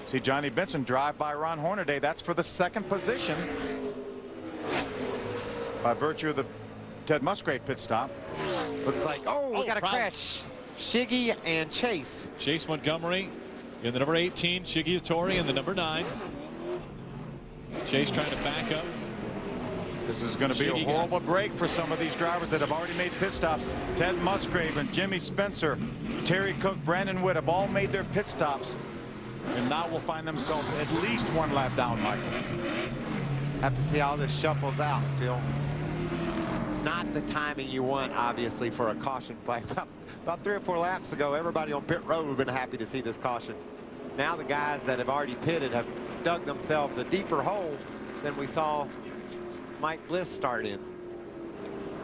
See Johnny Benson drive by Ron Hornaday. That's for the 2nd position. By virtue of the Ted Musgrave pit stop. Looks like, we got a crash. Shiggy and Chase. Chase Montgomery in the number 18, Shiggy Hattori in the number 9. Chase trying to back up. This is going to be a horrible break for some of these drivers that have already made pit stops. Ted Musgrave and Jimmy Spencer, Terry Cook, Brandon Witt have all made their pit stops. And now will find themselves at least 1 lap down, Michael. Have to see how this shuffles out, Phil. Not the timing you want, obviously, for a caution flag. About 3 or 4 laps ago, everybody on pit road would have been happy to see this caution. Now the guys that have already pitted have dug themselves a deeper hole than we saw Mike Bliss start in.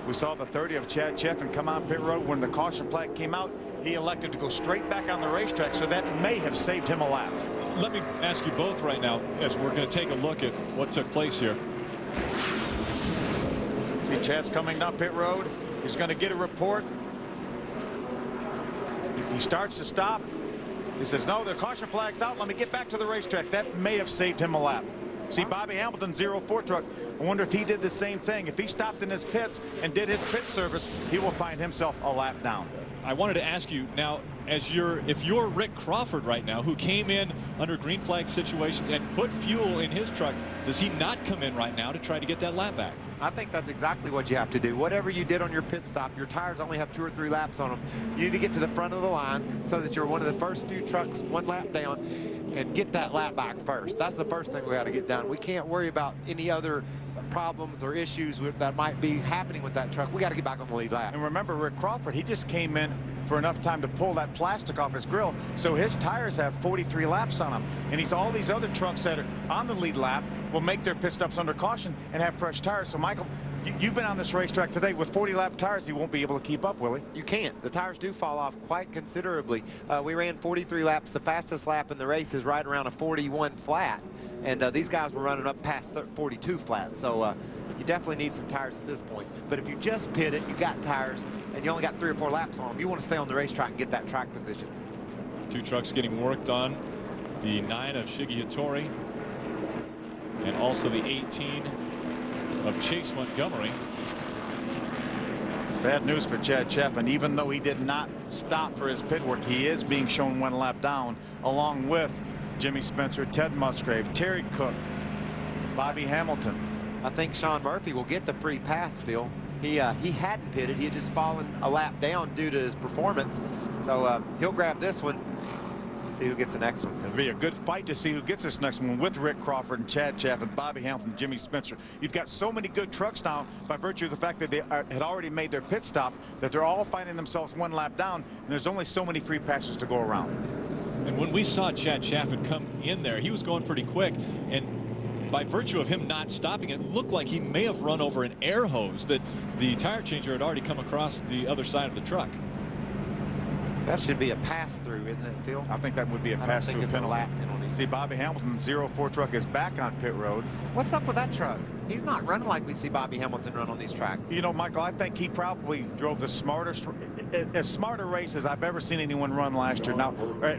We saw the 30 of Chad Cheffin come on pit road. When the caution flag came out, he elected to go straight back on the racetrack, so that may have saved him a lap. Let me ask you both right now, as we're going to take a look at what took place here. See Chad's coming down pit road. He's going to get a report. He starts to stop. He says, no, the caution flag's out. Let me get back to the racetrack. That may have saved him a lap. See Bobby Hamilton 04 truck. I wonder if he did the same thing. If he stopped in his pits and did his pit service, he will find himself a lap down. I wanted to ask you now, if you're Rick Crawford right now, who came in under green flag situations and put fuel in his truck, does he not come in right now to try to get that lap back? I think that's exactly what you have to do. Whatever you did on your pit stop, your tires only have 2 or 3 laps on them. You need to get to the front of the line so that you're one of the first 2 trucks 1 lap down and get that lap back first. That's the first thing we got to get done. We can't worry about any other problems or issues that might be happening with that truck. We got to get back on the lead lap. And remember, Rick Crawford, he just came in for enough time to pull that plastic off his grill, so his tires have 43 laps on them. And he's all these other trucks that are on the lead lap will make their pit stops under caution and have fresh tires. So Michael, you've been on this racetrack today with 40 lap tires. He won't be able to keep up, will he? You can't. The tires do fall off quite considerably. We ran 43 laps. The fastest lap in the race is right around a 41 flat. And these guys were running up past 42 flat. So you definitely need some tires at this point. But if you just pitted, you got tires, and you only got 3 or 4 laps on them, you want to stay on the racetrack and get that track position. 2 trucks getting worked on. The 9 of Shiggy Hattori and also the 18 of Chase Montgomery. Bad news for Chad Cheffin. Even though he did not stop for his pit work, he is being shown 1 lap down, along with Jimmy Spencer, Ted Musgrave, Terry Cook, Bobby Hamilton. I think Sean Murphy will get the free pass, Phil. He hadn't pitted. He had just fallen a lap down due to his performance. So he'll grab this one. See who gets the next one. It'll be a good fight to see who gets this next one with Rick Crawford and Chad Cheffin, Bobby Hamilton, Jimmy Spencer. You've got so many good trucks now by virtue of the fact that they had already made their pit stop that they're all finding themselves 1 lap down, and there's only so many free passes to go around. And when we saw Chad Cheffin come in there, he was going pretty quick, and by virtue of him not stopping, it looked like he may have run over an air hose that the tire changer had already come across the other side of the truck. That should be a pass-through, isn't it, Phil? I think that would be a pass-through penalty. A lap penalty. See, Bobby Hamilton's 04 truck is back on pit road. What's up with that truck? He's not running like we see Bobby Hamilton run on these tracks. You know, Michael, I think he probably drove the smartest, as smart a race as I've ever seen anyone run last year. Now,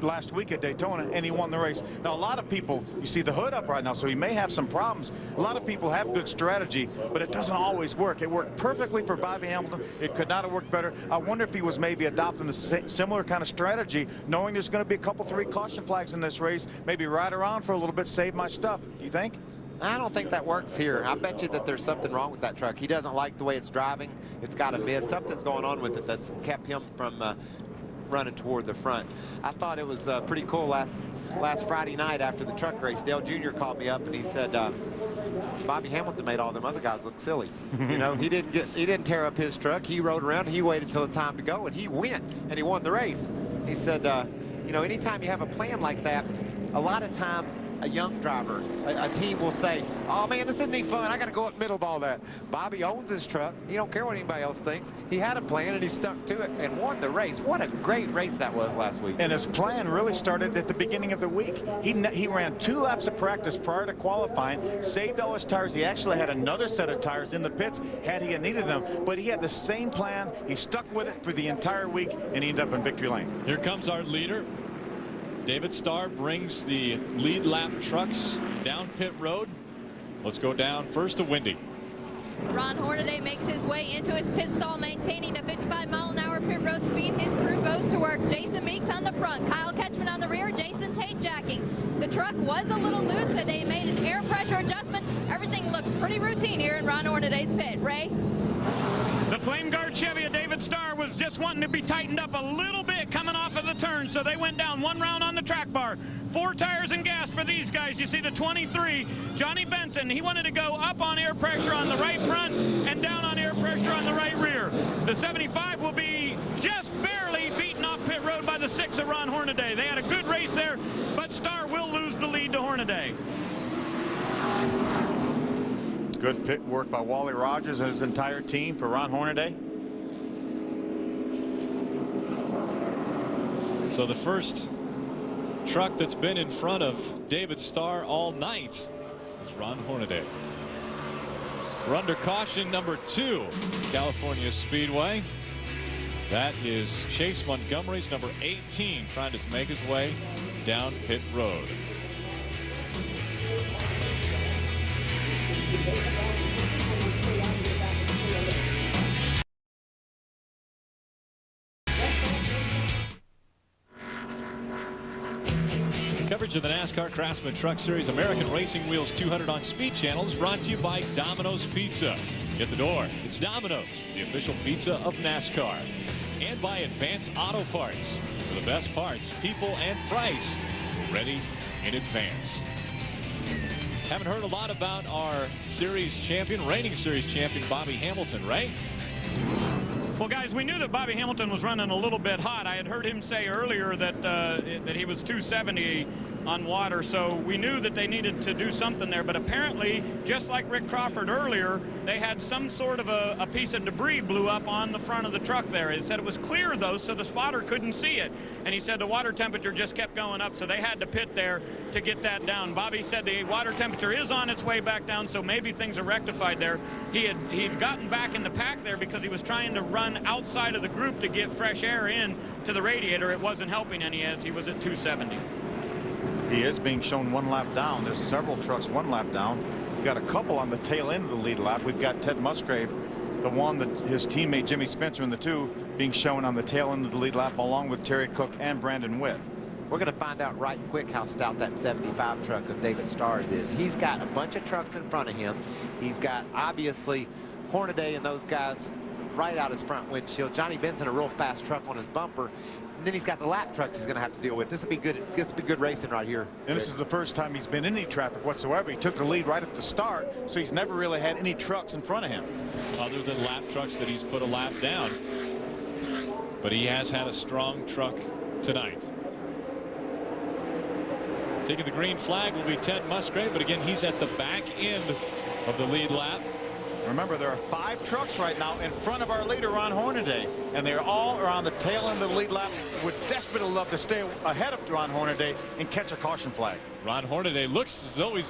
last week at Daytona, and he won the race. Now, a lot of people, you see the hood up right now, so he may have some problems. A lot of people have good strategy, but it doesn't always work. It worked perfectly for Bobby Hamilton. It could not have worked better. I wonder if he was maybe adopting a similar kind of strategy, knowing there's going to be a couple, 3 caution flags in this race, maybe ride around for a little bit, save my stuff. You think? I don't think that works here. I bet you that there's something wrong with that truck. He doesn't like the way it's driving. It's got a miss. Something's going on with it that's kept him from running toward the front. I thought it was pretty cool last Friday night after the truck race. Dale Jr. called me up and he said, Bobby Hamilton made all them other guys look silly. You know, he didn't tear up his truck. He rode around. He waited till the time to go, and he went and he won the race. He said, you know, anytime you have a plan like that, a lot of times a young driver, a team will say, oh man, this isn't any fun. I got to go up middle of all that. Bobby owns his truck. He don't care what anybody else thinks. He had a plan and he stuck to it and won the race. What a great race that was last week. And his plan really started at the beginning of the week. He ran 2 laps of practice prior to qualifying, saved all his tires. He actually had another set of tires in the pits had he needed them, but he had the same plan. He stuck with it for the entire week, and he ended up in victory lane. Here comes our leader. David Starr brings the lead lap trucks down pit road. Let's go down first to Windy. Ron Hornaday makes his way into his pit stall, maintaining the 55-mile-an-hour pit road speed. His crew goes to work. Jason Meeks on the front, Kyle Ketchman on the rear, Jason Tate jacking. The truck was a little loose, so they made an air pressure adjustment. Everything looks pretty routine here in Ron Hornaday's pit. Ray? The Flame Guard Chevy of David Starr was just wanting to be tightened up a little bit coming off of the turn, so they went down 1 round on the track bar. 4 tires and gas for these guys. You see the 23, Johnny Benson, he wanted to go up on air pressure on the right front and down on air pressure on the right rear. The 75 will be just barely beaten off pit road by the 6 of Ron Hornaday. They had a good race there, but Starr will lose the lead to Hornaday. Good pit work by Wally Rogers and his entire team for Ron Hornaday. So the first truck that's been in front of David Starr all night is Ron Hornaday. We're under caution number 2, California Speedway. That is Chase Montgomery's number 18 trying to make his way down pit road. Coverage of the NASCAR Craftsman Truck Series American Racing Wheels 200 on Speed Channel is brought to you by Domino's Pizza. Get the door. It's Domino's, the official pizza of NASCAR. And by Advance Auto Parts. For the best parts, people, and price, ready in advance. Haven't heard a lot about our series champion, reigning series champion, Bobby Hamilton, right? Well, guys, we knew that Bobby Hamilton was running a little bit hot. I had heard him say earlier that he was 270 on water, so we knew that they needed to do something there. But apparently, just like Rick Crawford earlier, they had some sort of a piece of debris blew up on the front of the truck there. He said it was clear, though, so the spotter couldn't see it. And he said the water temperature just kept going up, so they had to pit there to get that down. Bobby said the water temperature is on its way back down, so maybe things are rectified there. He'd gotten back in the pack there because he was trying to run outside of the group to get fresh air in to the radiator. It wasn't helping any as he was at 270. He is being shown 1 lap down. There's several trucks 1 lap down. We've got a couple on the tail end of the lead lap. We've got Ted Musgrave, the one that his teammate Jimmy Spencer in the 2, being shown on the tail end of the lead lap, along with Terry Cook and Brandon Witt. We're going to find out right quick how stout that 75 truck of David Starr's is. He's got a bunch of trucks in front of him. He's got, obviously, Hornaday and those guys right out his front windshield. Johnny Benson, a real fast truck on his bumper. And then he's got the lap trucks he's going to have to deal with. This will be good. This will be good racing right here. And this is the first time he's been in any traffic whatsoever. He took the lead right at the start, so he's never really had any trucks in front of him. Other than lap trucks that he's put a lap down. But he has had a strong truck tonight. Taking the green flag will be Ted Musgrave, but again, he's at the back end of the lead lap. Remember, there are 5 trucks right now in front of our leader, Ron Hornaday, and they're all around the tail end of the lead lap. Would desperately love to stay ahead of Ron Hornaday and catch a caution flag. Ron Hornaday looks as though he's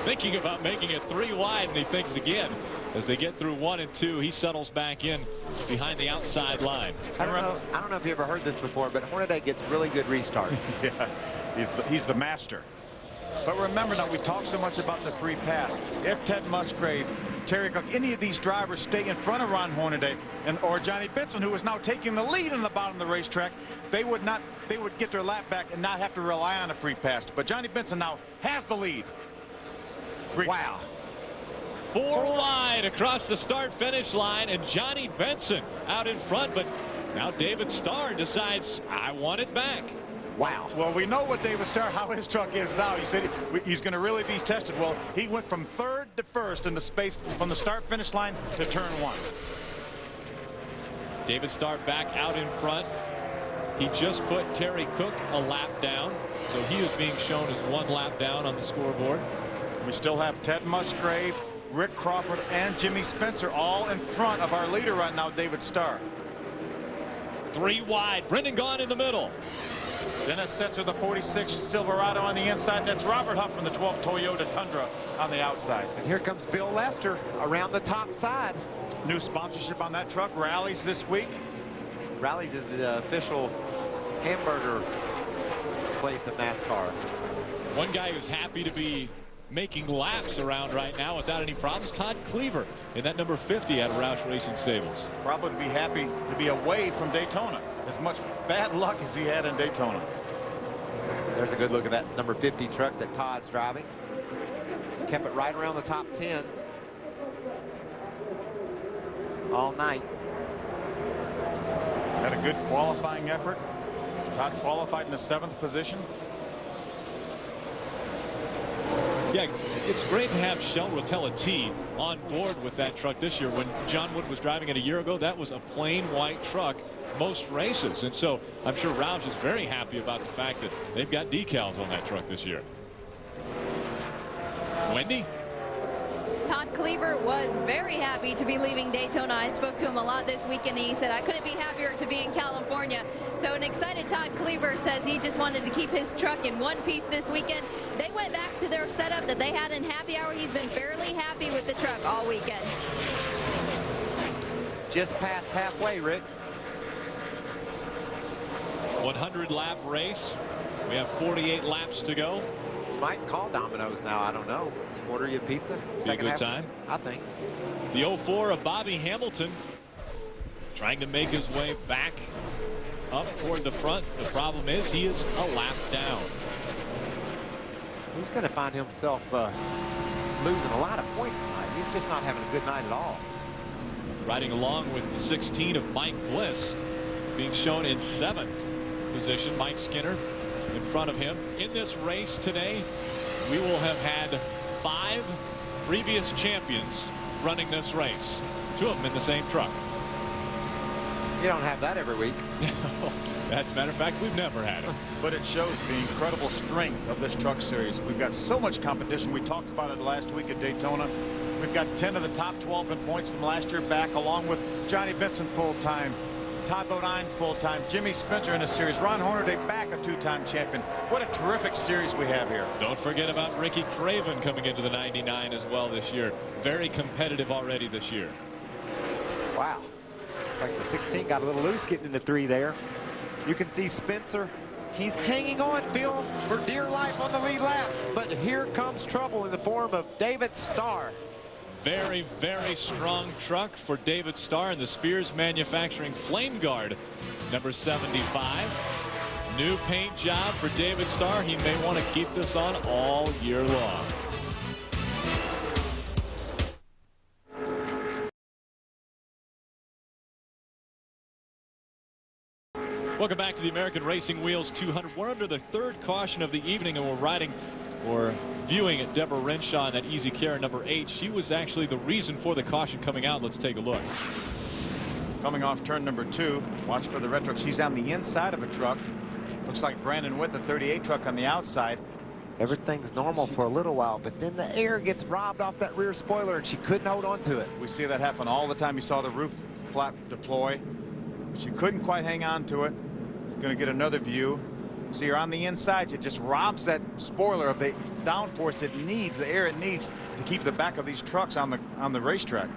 thinking about making it 3 wide, and he thinks again. As they get through 1 and 2, he settles back in behind the outside line. I don't know if you ever heard this before, but Hornaday gets really good restarts. Yeah, he's the master. But remember now, we talk so much about the free pass. If Ted Musgrave, Terry Cook, any of these drivers stay in front of Ron Hornaday or Johnny Benson, who is now taking the lead in the bottom of the racetrack, they would get their lap back and not have to rely on a free pass. But Johnny Benson now has the lead. Wow. 4 wide across the start-finish line, and Johnny Benson out in front. But now David Starr decides, I want it back. Wow. Well, we know what David Starr, how his truck is now. He said he's going to really be tested. Well, he went from 3rd to 1st in the space from the start-finish line to turn 1. David Starr back out in front. He just put Terry Cook a lap down, so he is being shown as 1 lap down on the scoreboard. We still have Ted Musgrave, Rick Crawford, and Jimmy Spencer all in front of our leader right now, David Starr. 3 wide. Brendan Gaughan in the middle. Dennis Setzer, the 46 Silverado on the inside. That's Robert Huffman, the 12 Toyota Tundra on the outside. And here comes Bill Lester around the top side. New sponsorship on that truck. Rallies this week. Rallies is the official hamburger place of NASCAR. One guy who's happy to be making laps around right now without any problems, Todd Cleaver in that number 50 at Roush Racing Stables. Probably be happy to be away from Daytona. As much bad luck as he had in Daytona. There's a good look at that number 50 truck that Todd's driving. Kept it right around the top 10 all night. Had a good qualifying effort. Todd qualified in the 7th position. Yeah, it's great to have Shell Rotella T on board with that truck this year. When John Wood was driving it a year ago, that was a plain white truck most races, and so I'm sure Roush is very happy about the fact that they've got decals on that truck this year. Wendy? Todd Cleaver was very happy to be leaving Daytona. I spoke to him a lot this weekend, and he said, I couldn't be happier to be in California. So an excited Todd Cleaver says he just wanted to keep his truck in one piece this weekend. They went back to their setup that they had in happy hour. He's been fairly happy with the truck all weekend. Just past halfway, Rick. 100-lap race. We have 48 laps to go. Might call Domino's now. I don't know. Order you a pizza. Be a good time. I think. The 04 of Bobby Hamilton trying to make his way back up toward the front. The problem is he is a lap down. He's going to find himself losing a lot of points tonight. He's just not having a good night at all. Riding along with the 16 of Mike Bliss, being shown in 7th position. Mike Skinner in front of him. In this race today, we will have had 5 previous champions running this race. 2 of them in the same truck. You don't have that every week. As a matter of fact, we've never had it. But it shows the incredible strength of this truck series. We've got so much competition. We talked about it last week at Daytona. We've got 10 of the top 12 in points from last year back, along with Johnny Benson full-time, Todd Bodine full-time, Jimmy Spencer in the series, Ron Hornaday back, a 2-time champion. What a terrific series we have here. Don't forget about Ricky Craven coming into the 99 as well this year. Very competitive already this year. Wow. Like the 16 got a little loose getting into 3 there. You can see Spencer. He's hanging on, Phil, for dear life on the lead lap. But here comes trouble in the form of David Starr. Very, very strong truck for David Starr and the Spears Manufacturing Flame Guard, number 75. New paint job for David Starr. He may want to keep this on all year long. Welcome back to the American Racing Wheels 200. We're under the 3rd caution of the evening, and we're riding or viewing at Deborah Renshaw in that Easy Care number 8. She was actually the reason for the caution coming out. Let's take a look. Coming off turn number 2. Watch for the red truck. She's on the inside of a truck. Looks like Brandon Witt, the 38 truck, on the outside. everything's normal for a little while, but then the air gets robbed off that rear spoiler and she couldn't hold on to it. We see that happen all the time. You saw the roof flap deploy. She couldn't quite hang on to it. Going to get another view. So you're on the inside. It just robs that spoiler of the downforce it needs, the air it needs to keep the back of these trucks on the racetrack.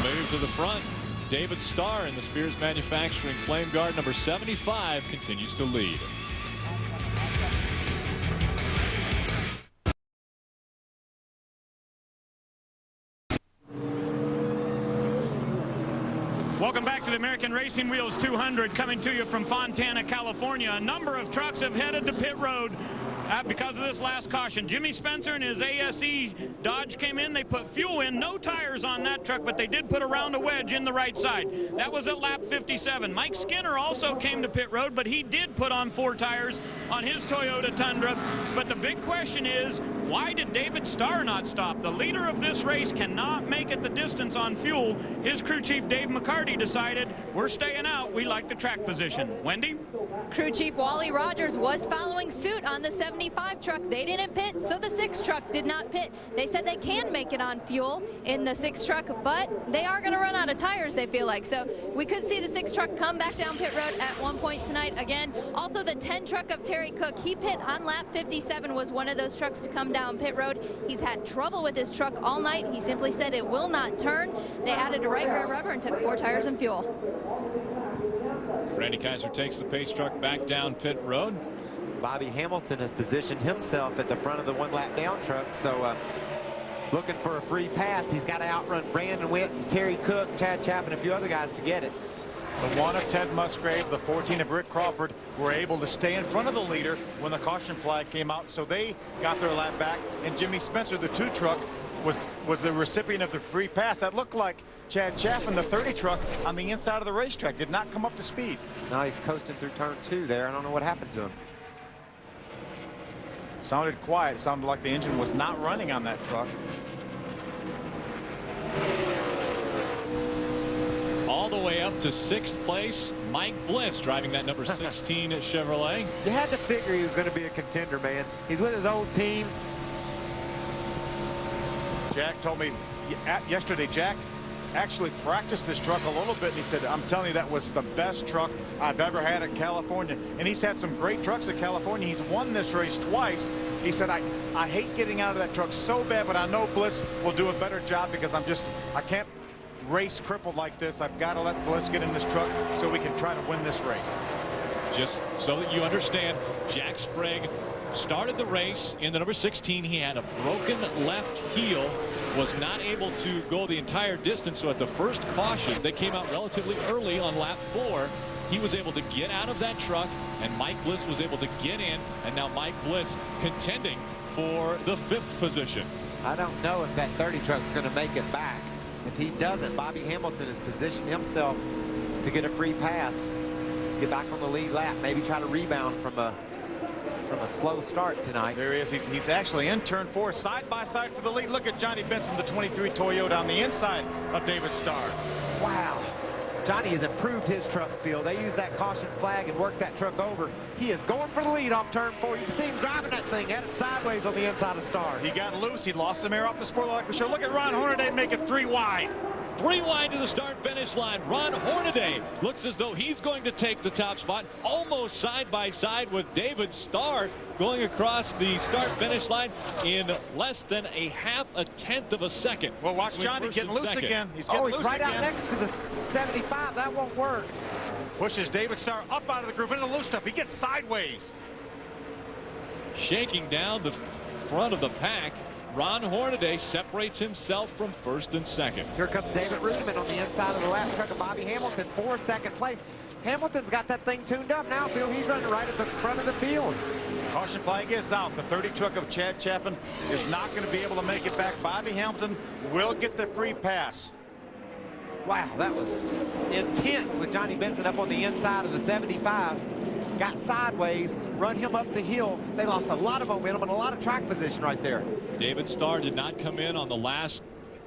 Move to the front. David Starr in the Spears Manufacturing Flame Guard number 75 continues to lead. Welcome back to the American Racing Wheels 200, coming to you from Fontana, California. A number of trucks have headed to pit road because of this last caution. Jimmy Spencer and his ASE Dodge came in. They put fuel in, no tires on that truck, but they did put around a wedge in the right side. That was at lap 57. Mike Skinner also came to pit road, but he did put on 4 tires on his Toyota Tundra. But the big question is, why did David Starr not stop? The leader of this race cannot make it the distance on fuel. His crew chief, Dave McCarty, decided, we're staying out. We like the track position. Wendy? Crew chief Wally Rogers was following suit on the 75 truck. They didn't pit, so the 6 truck did not pit. They said they can make it on fuel in the 6 truck, but they are going to run out of tires, they feel like. So we could see the 6 truck come back down pit road at one point tonight again. Also, the 10 truck of Terry Cook, he pit on lap 57, was one of those trucks to come down pit road. He's had trouble with his truck all night. He simply said it will not turn. They added a right rear rubber and took 4 tires and fuel. Randy Kaiser takes the pace truck back down pit road. Bobby Hamilton has positioned himself at the front of the 1 lap down truck, so looking for a free pass. He's got to outrun Brandon Witt and Terry Cook, Chad Chaffin, and a few other guys to get it. The 1 of Ted Musgrave, the 14 of Rick Crawford were able to stay in front of the leader when the caution flag came out, so they got their lap back. And Jimmy Spencer, the 2 truck, was the recipient of the free pass. That looked like Chad Chaffin, the 30 truck, on the inside of the racetrack. Did not come up to speed. Now he's coasting through turn 2 there. I don't know what happened to him. Sounded quiet. It sounded like the engine was not running on that truck. All the way up to 6th place, Mike Bliss driving that number 16 Chevrolet. You had to figure he was going to be a contender, man. He's with his old team. Jack told me yesterday, Jack actually practiced this truck a little bit, and he said, I'm telling you, that was the best truck I've ever had at California. And he's had some great trucks at California. He's won this race twice. He said, I hate getting out of that truck so bad, but I know Bliss will do a better job because I can't race crippled like this. I've got to let Bliss get in this truck so we can try to win this race. Just so that you understand, Jack Sprague started the race in the number 16. He had a broken left heel, was not able to go the entire distance. So at the first caution, they came out relatively early on lap 4. He was able to get out of that truck, and Mike Bliss was able to get in, and now Mike Bliss contending for the 5th position. I don't know if that 30 truck's going to make it back. If he doesn't, Bobby Hamilton has positioned himself to get a free pass, get back on the lead lap, maybe try to rebound from a slow start tonight. There he is. He's actually in turn 4, side by side for the lead. Look at Johnny Benson, the 23 Toyota, on the inside of David Starr. Wow. Johnny has improved his truck field. They used that caution flag and worked that truck over. He is going for the lead off turn 4. You can see him driving that thing, headed sideways on the inside of Starr. He got loose. He lost some air off the spoiler like we showed. Look at Ron Hornaday make it 3 wide. 3 wide to the start-finish line. Ron Hornaday looks as though he's going to take the top spot, almost side by side with David Starr, going across the start-finish line in less than a half a tenth of a second. Well, watch Johnny getting loose again. He's getting loose right again. out next to the 75. That won't work. Pushes David Starr up out of the groove into the loose stuff. He gets sideways. Shaking down the front of the pack. Ron Hornaday separates himself from 1st and 2nd. Here comes David Rudiman on the inside of the lap truck of Bobby Hamilton for 2nd place. Hamilton's got that thing tuned up now, Phil. He's running right at the front of the field. Caution flag is out. The 30 truck of Chad Chaffin is not going to be able to make it back. Bobby Hamilton will get the free pass. Wow, that was intense with Johnny Benson up on the inside of the 75. Got sideways, run him up the hill. They lost a lot of momentum and a lot of track position right there. David Starr did not come in on the last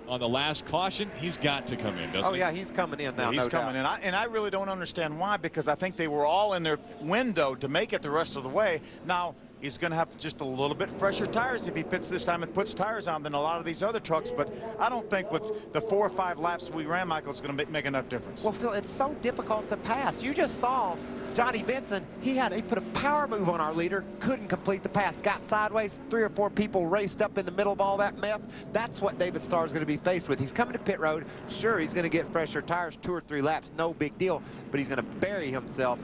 on the last caution. He's got to come in, doesn't he? Oh, yeah, he's coming in now. Yeah, he's no coming doubt. in. And I really don't understand why, because I think they were all in their window to make it the rest of the way. Now, he's going to have just a little bit fresher tires if he pits this time and puts tires on than a lot of these other trucks. But I don't think with the 4 or 5 laps we ran, Michael, it's going to make enough difference. Well, Phil, it's so difficult to pass. You just saw Johnny Benson. He put a power move on our leader, couldn't complete the pass, got sideways. 3 or 4 people raced up in the middle of all that mess. That's what David Starr is going to be faced with. He's coming to pit road. Sure, he's going to get fresher tires, 2 or 3 laps, no big deal, but he's going to bury himself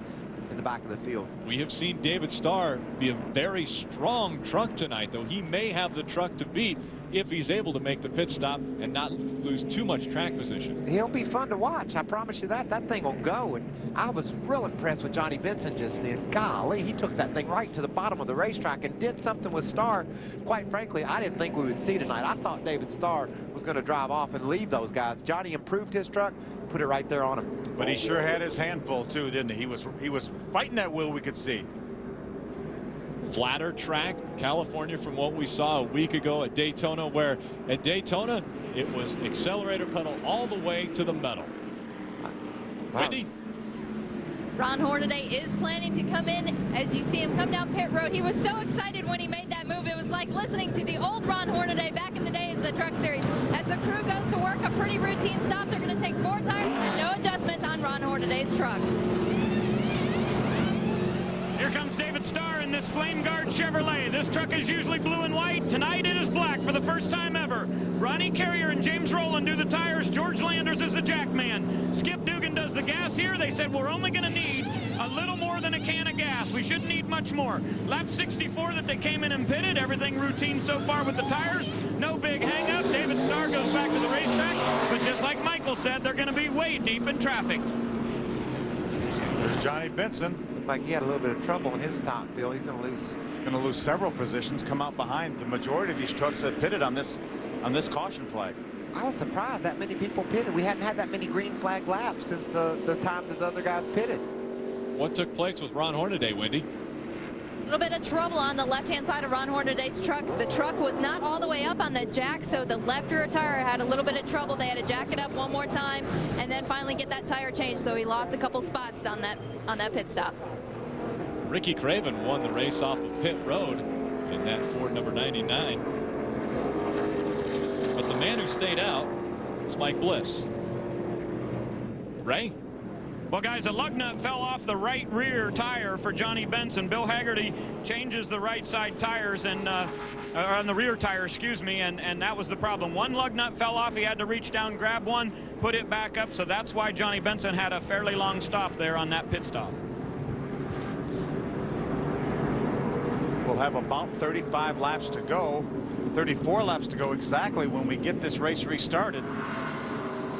in the back of the field. We have seen David Starr be a very strong truck tonight, though he may have the truck to beat if he's able to make the pit stop and not lose too much track position. He'll be fun to watch, I promise you that. That thing will go. And I was real impressed with Johnny Benson just then. Golly, he took that thing right to the bottom of the racetrack and did something with Starr. Quite frankly, I didn't think we would see tonight. I thought David Starr was going to drive off and leave those guys. Johnny improved his truck, put it right there on him. But he sure had his handful too, didn't he? He was fighting that wheel, we could see. Flatter track, California, from what we saw a week ago at Daytona, where at Daytona it was accelerator pedal all the way to the metal. Wow. Wendy? Ron Hornaday is planning to come in. As you see him come down pit road, he was so excited when he made that move. It was like listening to the old Ron Hornaday back in the days of the Truck Series. As the crew goes to work a pretty routine stop, they're going to take 4 tires and no adjustments on Ron Hornaday's truck. Here comes David Starr in this Flame Guard Chevrolet. This truck is usually blue and white. Tonight it is black for the first time ever. Ronnie Carrier and James Rowland do the tires. George Landers is the jack man. Skip Dugan does the gas here. They said we're only going to need a little more than a can of gas. We shouldn't need much more. Lap 64 that they came in and pitted. Everything routine so far with the tires. No big hang up. David Starr goes back to the racetrack. But just like Michael said, they're going to be way deep in traffic. There's Johnny Benson. Like he had a little bit of trouble in his stop, Phil. He's going to lose Several positions, come out behind the majority of these trucks that pitted on this caution flag. I was surprised that many people pitted. We hadn't had that many green flag laps since the time that the other guys pitted. What took place with Ron Hornaday, Wendy? A little bit of trouble on the left-hand side of Ron Hornaday's truck. The truck was not all the way up on the jack, so the left rear tire had a little bit of trouble. They had to jack it up one more time and then finally get that tire changed, so he lost a couple spots on that pit stop. Ricky Craven won the race off of pit road in that Ford number 99. But the man who stayed out was Mike Bliss. Ray? Well, guys, a lug nut fell off the right rear tire for Johnny Benson. Bill Haggerty changes the right side tires and on the rear tire, excuse me, and that was the problem. One lug nut fell off. He had to reach down, grab one, put it back up. So that's why Johnny Benson had a fairly long stop there on that pit stop. We'll have about 35 laps to go, 34 laps to go exactly when we get this race restarted.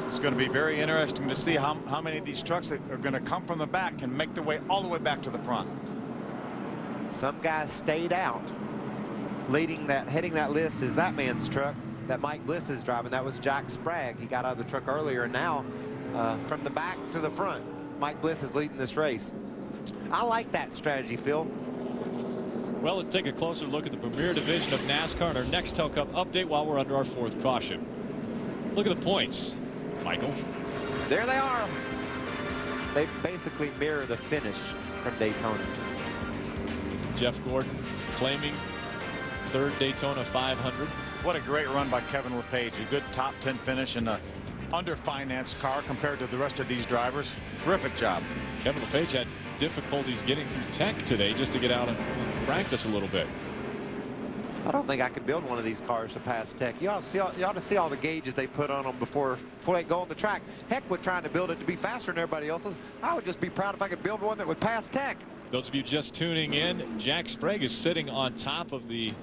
It's going to be very interesting to see how many of these trucks that are going to come from the back can make their way all the way back to the front. Some guys stayed out. Heading that list is that man's truck that Mike Bliss is driving. That was Jack Sprague. He got out of the truck earlier, and now from the back to the front, Mike Bliss is leading this race. I like that strategy, Phil. Well, let's take a closer look at the Premier Division of NASCAR in our next Nextel Cup update while we're under our 4th caution. Look at the points, Michael. There they are. They basically mirror the finish from Daytona. Jeff Gordon claiming 3rd Daytona 500. What a great run by Kevin LePage. A good top 10 finish in a under-financed car compared to the rest of these drivers. Terrific job. Kevin LePage had difficulties getting through tech today just to get out and practice a little bit. I don't think I could build one of these cars to pass tech. You ought to see all the gauges they put on them before they go on the track. Heck with trying to build it to be faster than everybody else's. I would just be proud if I could build one that would pass tech. Those of you just tuning in, Jack Sprague is sitting on top of the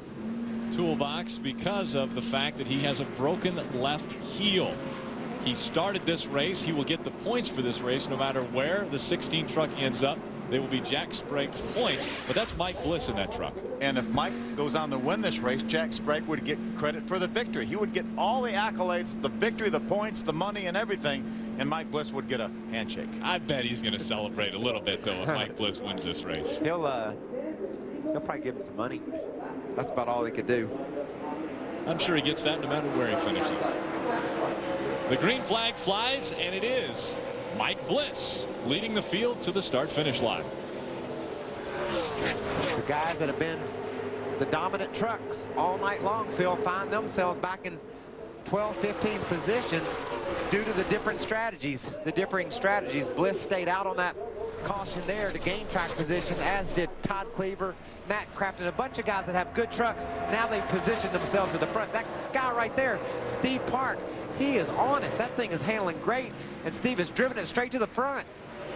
toolbox because of the fact that he has a broken left heel. He started this race. He will get the points for this race no matter where the 16 truck ends up. They will be Jack Sprague's points, but that's Mike Bliss in that truck. And if Mike goes on to win this race, Jack Sprague would get credit for the victory. He would get all the accolades, the victory, the points, the money, and everything, and Mike Bliss would get a handshake. I bet he's going to celebrate a little bit, though, if Mike Bliss wins this race. He'll probably give him some money. That's about all he could do. I'm sure he gets that no matter where he finishes. The green flag flies, and it is Mike Bliss leading the field to the start-finish line. The guys that have been the dominant trucks all night long, Phil, find themselves back in 12th, 15th position due to the different strategies, the differing strategies. Bliss stayed out on that caution there to gain track position, as did Todd Cleaver, Matt Crafton, a bunch of guys that have good trucks. Now they've positioned themselves at the front. That guy right there, Steve Park, he is on it. That thing is handling great, and Steve has driven it straight to the front.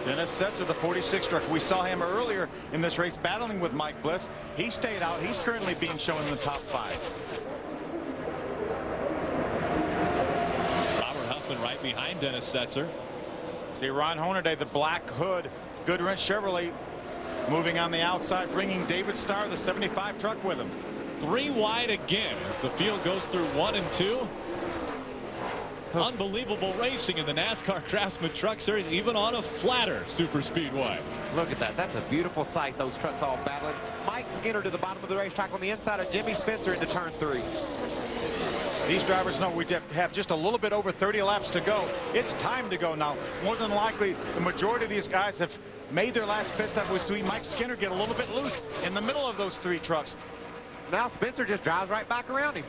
Dennis Setzer, the 46 truck. We saw him earlier in this race battling with Mike Bliss. He stayed out. He's currently being shown in the top 5. Robert Huffman right behind Dennis Setzer. See Ron Hornaday, the black hood, Goodwrench Chevrolet, moving on the outside, bringing David Starr, the 75 truck, with him. 3 wide again as the field goes through 1 and 2. Unbelievable racing in the NASCAR Craftsman Truck Series, even on a flatter super speedway. Look at that. That's a beautiful sight, those trucks all battling. Mike Skinner to the bottom of the racetrack on the inside of Jimmy Spencer into turn 3. These drivers know we have just a little bit over 30 laps to go. It's time to go now. More than likely, the majority of these guys have made their last pit stop. We see Mike Skinner get a little bit loose in the middle of those 3 trucks. Now Spencer just drives right back around him.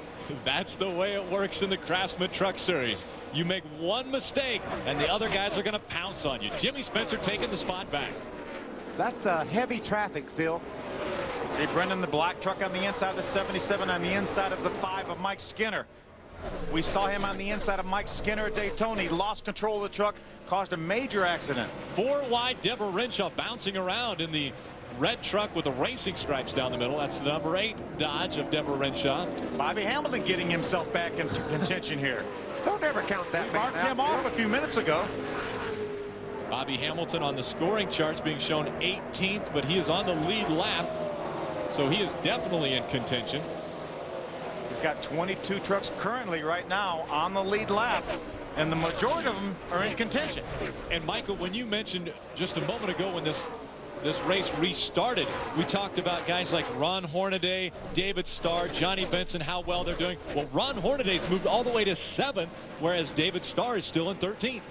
That's the way it works in the Craftsman Truck Series. You make one mistake, and the other guys are going to pounce on you. Jimmy Spencer taking the spot back. That's heavy traffic, Phil. See Brendan, the black truck on the inside of the 77, on the inside of the 5 of Mike Skinner. We saw him on the inside of Mike Skinner at Daytona. He lost control of the truck, caused a major accident. 4 wide, Deborah Renshaw bouncing around in the red truck with the racing stripes down the middle. That's the number 8 Dodge of Deborah Renshaw. Bobby Hamilton getting himself back into contention here. Don't ever count that. We marked him off a few minutes ago. Bobby Hamilton on the scoring charts being shown 18th, but he is on the lead lap, so he is definitely in contention. We've got 22 trucks currently right now on the lead lap, and the majority of them are in contention. And Michael, when you mentioned just a moment ago when this race restarted, we talked about guys like Ron Hornaday, David Starr, Johnny Benson, how well they're doing. Well, Ron Hornaday's moved all the way to 7th, whereas David Starr is still in 13th.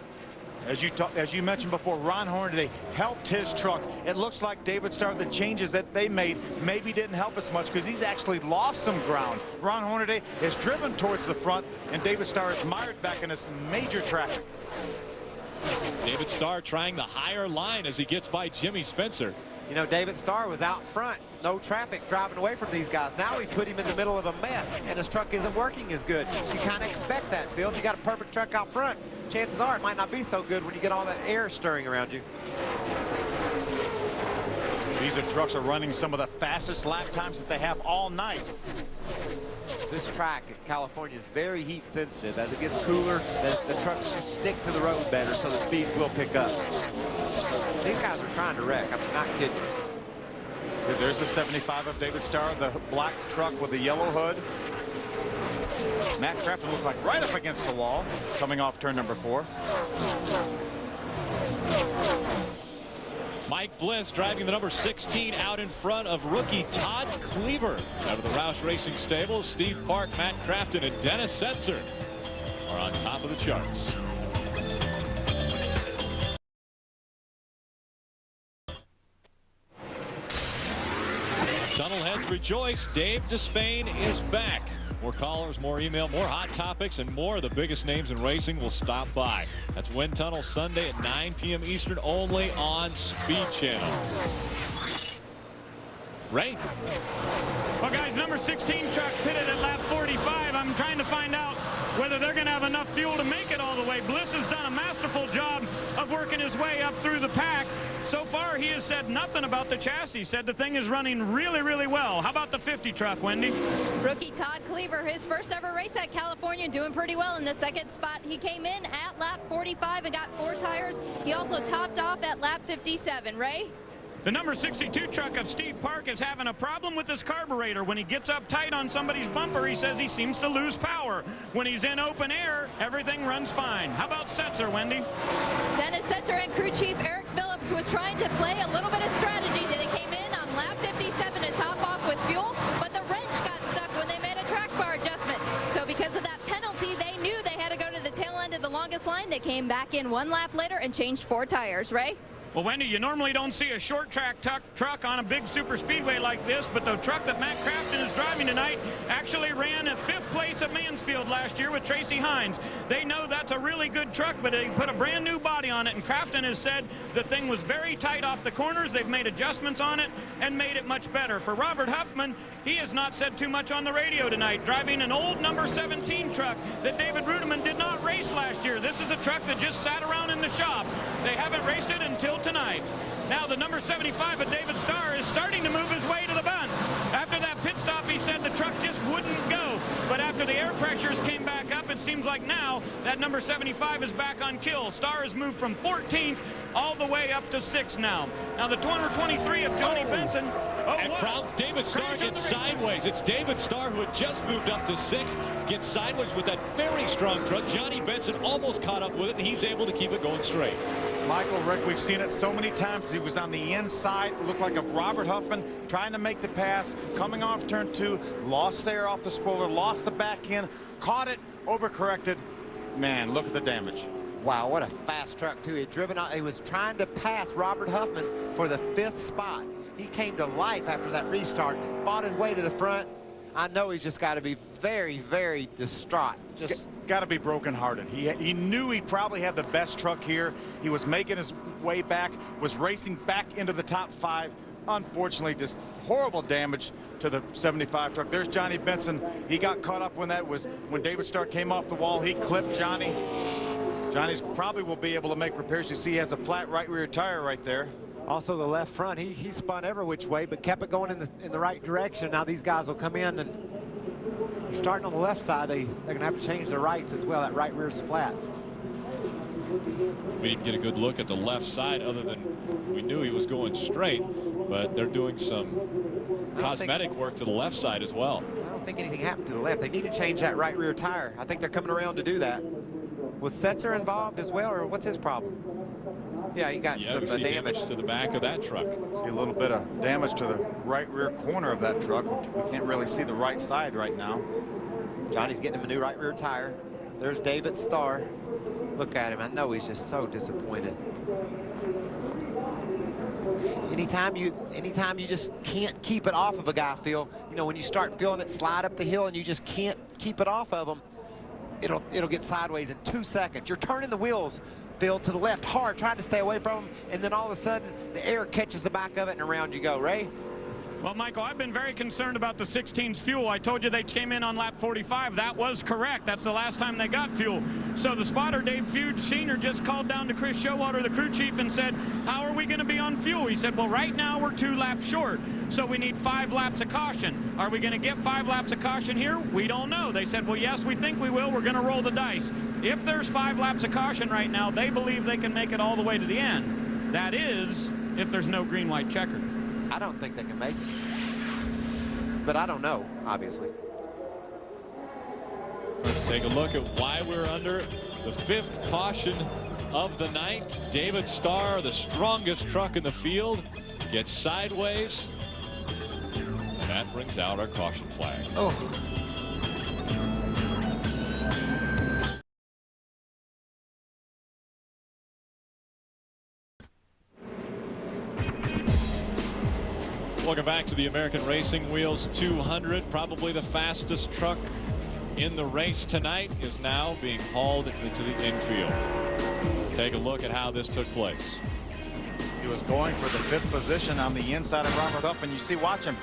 As you mentioned before, Ron Hornaday helped his truck. It looks like David Starr, the changes that they made maybe didn't help as much because he's actually lost some ground. Ron Hornaday is driven towards the front, and David Starr is mired back in this major traffic. David Starr trying the higher line as he gets by Jimmy Spencer. You know, David Starr was out front, no traffic driving away from these guys. Now we put him in the middle of a mess, and his truck isn't working as good. You kind of expect that, Phil. If you got a perfect truck out front, chances are it might not be so good when you get all that air stirring around you. These trucks are running some of the fastest lap times that they have all night. This track in California is very heat sensitive. As it gets cooler, the trucks just stick to the road better, so the speeds will pick up. These guys are trying to wreck. I'm not kidding. So there's the 75 of David Starr, the black truck with the yellow hood. Matt Crafton looks like right up against the wall, coming off turn number 4. Mike Bliss driving the number 16 out in front of rookie Todd Cleaver. Out of the Roush Racing Stable, Steve Park, Matt Crafton, and Dennis Setzer are on top of the charts. Tunnelheads rejoice. Dave Despain is back. More callers, more email, more hot topics, and more of the biggest names in racing will stop by. That's Wind Tunnel Sunday at 9 p.m. Eastern, only on Speed Channel. Ray? Well, guys, number 16 truck pitted at lap 45. I'm trying to find out whether they're going to have enough fuel to make it all the way. Bliss has done a masterful job of working his way up through the pack. So far, he has said nothing about the chassis. Said the thing is running really, really well. How about the 50 truck, Wendy? Rookie Todd Cleaver, his first ever race at California, doing pretty well in the second spot. He came in at lap 45 and got 4 tires. He also topped off at lap 57. Ray? The number 62 truck of Steve Park is having a problem with his carburetor. When he gets up tight on somebody's bumper, he says he seems to lose power. When he's in open air, everything runs fine. How about Setzer, Wendy? Dennis Setzer and crew chief Eric Phillips was trying to play a little bit of strategy. They came in on lap 57 to top off with fuel, but the wrench got stuck when they made a track bar adjustment. finish line. They came back in 1 lap later and changed 4 tires. Ray? Well, Wendy, you normally don't see a short track truck on a big super speedway like this, but the truck that Matt Crafton is driving tonight actually ran at 5th place at Mansfield last year with Tracy Hines. They know that's a really good truck, but they put a brand new body on it, and Crafton has said the thing was very tight off the corners. They've made adjustments on it and made it much better. For Robert Huffman, he has not said too much on the radio tonight, driving an old number 17 truck that David Rudiman did not race last year. This is a truck that just sat around in the shop. They haven't raced it until tonight. Now the number 75 of David Starr is starting to move his way to the bunt. After that pit stop, he said the truck just wouldn't go. But after the air pressures came back up, it seems like now that number 75 is back on kill. Starr has moved from 14th all the way up to 6th now. Now the number 23 of Johnny Benson. And David Starr gets sideways. It's David Starr who had just moved up to 6th, gets sideways with that very strong truck. Johnny Benson almost caught up with it, and he's able to keep it going straight. Michael, Rick, we've seen it so many times. He was on the inside. It looked like a Robert Huffman trying to make the pass, coming off turn 2, lost there off the spoiler, lost the back end, caught it, overcorrected. Man, look at the damage. Wow, what a fast truck, too. He was trying to pass Robert Huffman for the 5th spot. He came to life after that restart, fought his way to the front. I know he's just got to be very, very distraught. Just got to be brokenhearted. He knew he'd probably have the best truck here. He was making his way back, was racing back into the top 5. Unfortunately, just horrible damage to the 75 truck. There's Johnny Benson. He got caught up when David Starr came off the wall. He clipped Johnny. Johnny's probably will be able to make repairs. You see he has a flat right rear tire right there. Also the left front, he spun every which way, but kept it going in the right direction. Now these guys will come in, and starting on the left side, they're going to have to change their rights as well. That right rear's flat. We didn't get a good look at the left side, other than we knew he was going straight, but they're doing some cosmetic work to the left side as well. I don't think anything happened to the left. They need to change that right rear tire. I think they're coming around to do that. Was Setzer involved as well, or what's his problem? Yeah, he got some damage to the back of that truck. See a little bit of damage to the right rear corner of that truck. We can't really see the right side right now. Johnny's getting him a new right rear tire. There's David Starr. Look at him. I know he's just so disappointed. Anytime you just can't keep it off of a guy, Phil, you know, when you start feeling it slide up the hill and you just can't keep it off of him, it'll get sideways in 2 seconds. You're turning the wheels, Phil, to the left hard, trying to stay away from him, and then all of a sudden the air catches the back of it and around you go. Ray? Well, Michael, I've been very concerned about the 16's fuel. I told you they came in on lap 45. That was correct. That's the last time they got fuel. So the spotter, Dave Fuge Sr., just called down to Chris Showalter, the crew chief, and said, how are we going to be on fuel? He said, well, right now we're 2 laps short, so we need 5 laps of caution. Are we going to get 5 laps of caution here? We don't know. They said, well, yes, we think we will. We're going to roll the dice. If there's 5 laps of caution right now, they believe they can make it all the way to the end. That is, if there's no green-white checker. I don't think they can make it. But I don't know, obviously. Let's take a look at why we're under the 5th caution of the night. David Starr, the strongest truck in the field, gets sideways. That brings out our caution flag. Oh. Welcome back to the American Racing Wheels 200. Probably the fastest truck in the race tonight is now being hauled into the infield. Take a look at how this took place. He was going for the 5th position on the inside of Robert Huffman. You see, watch him.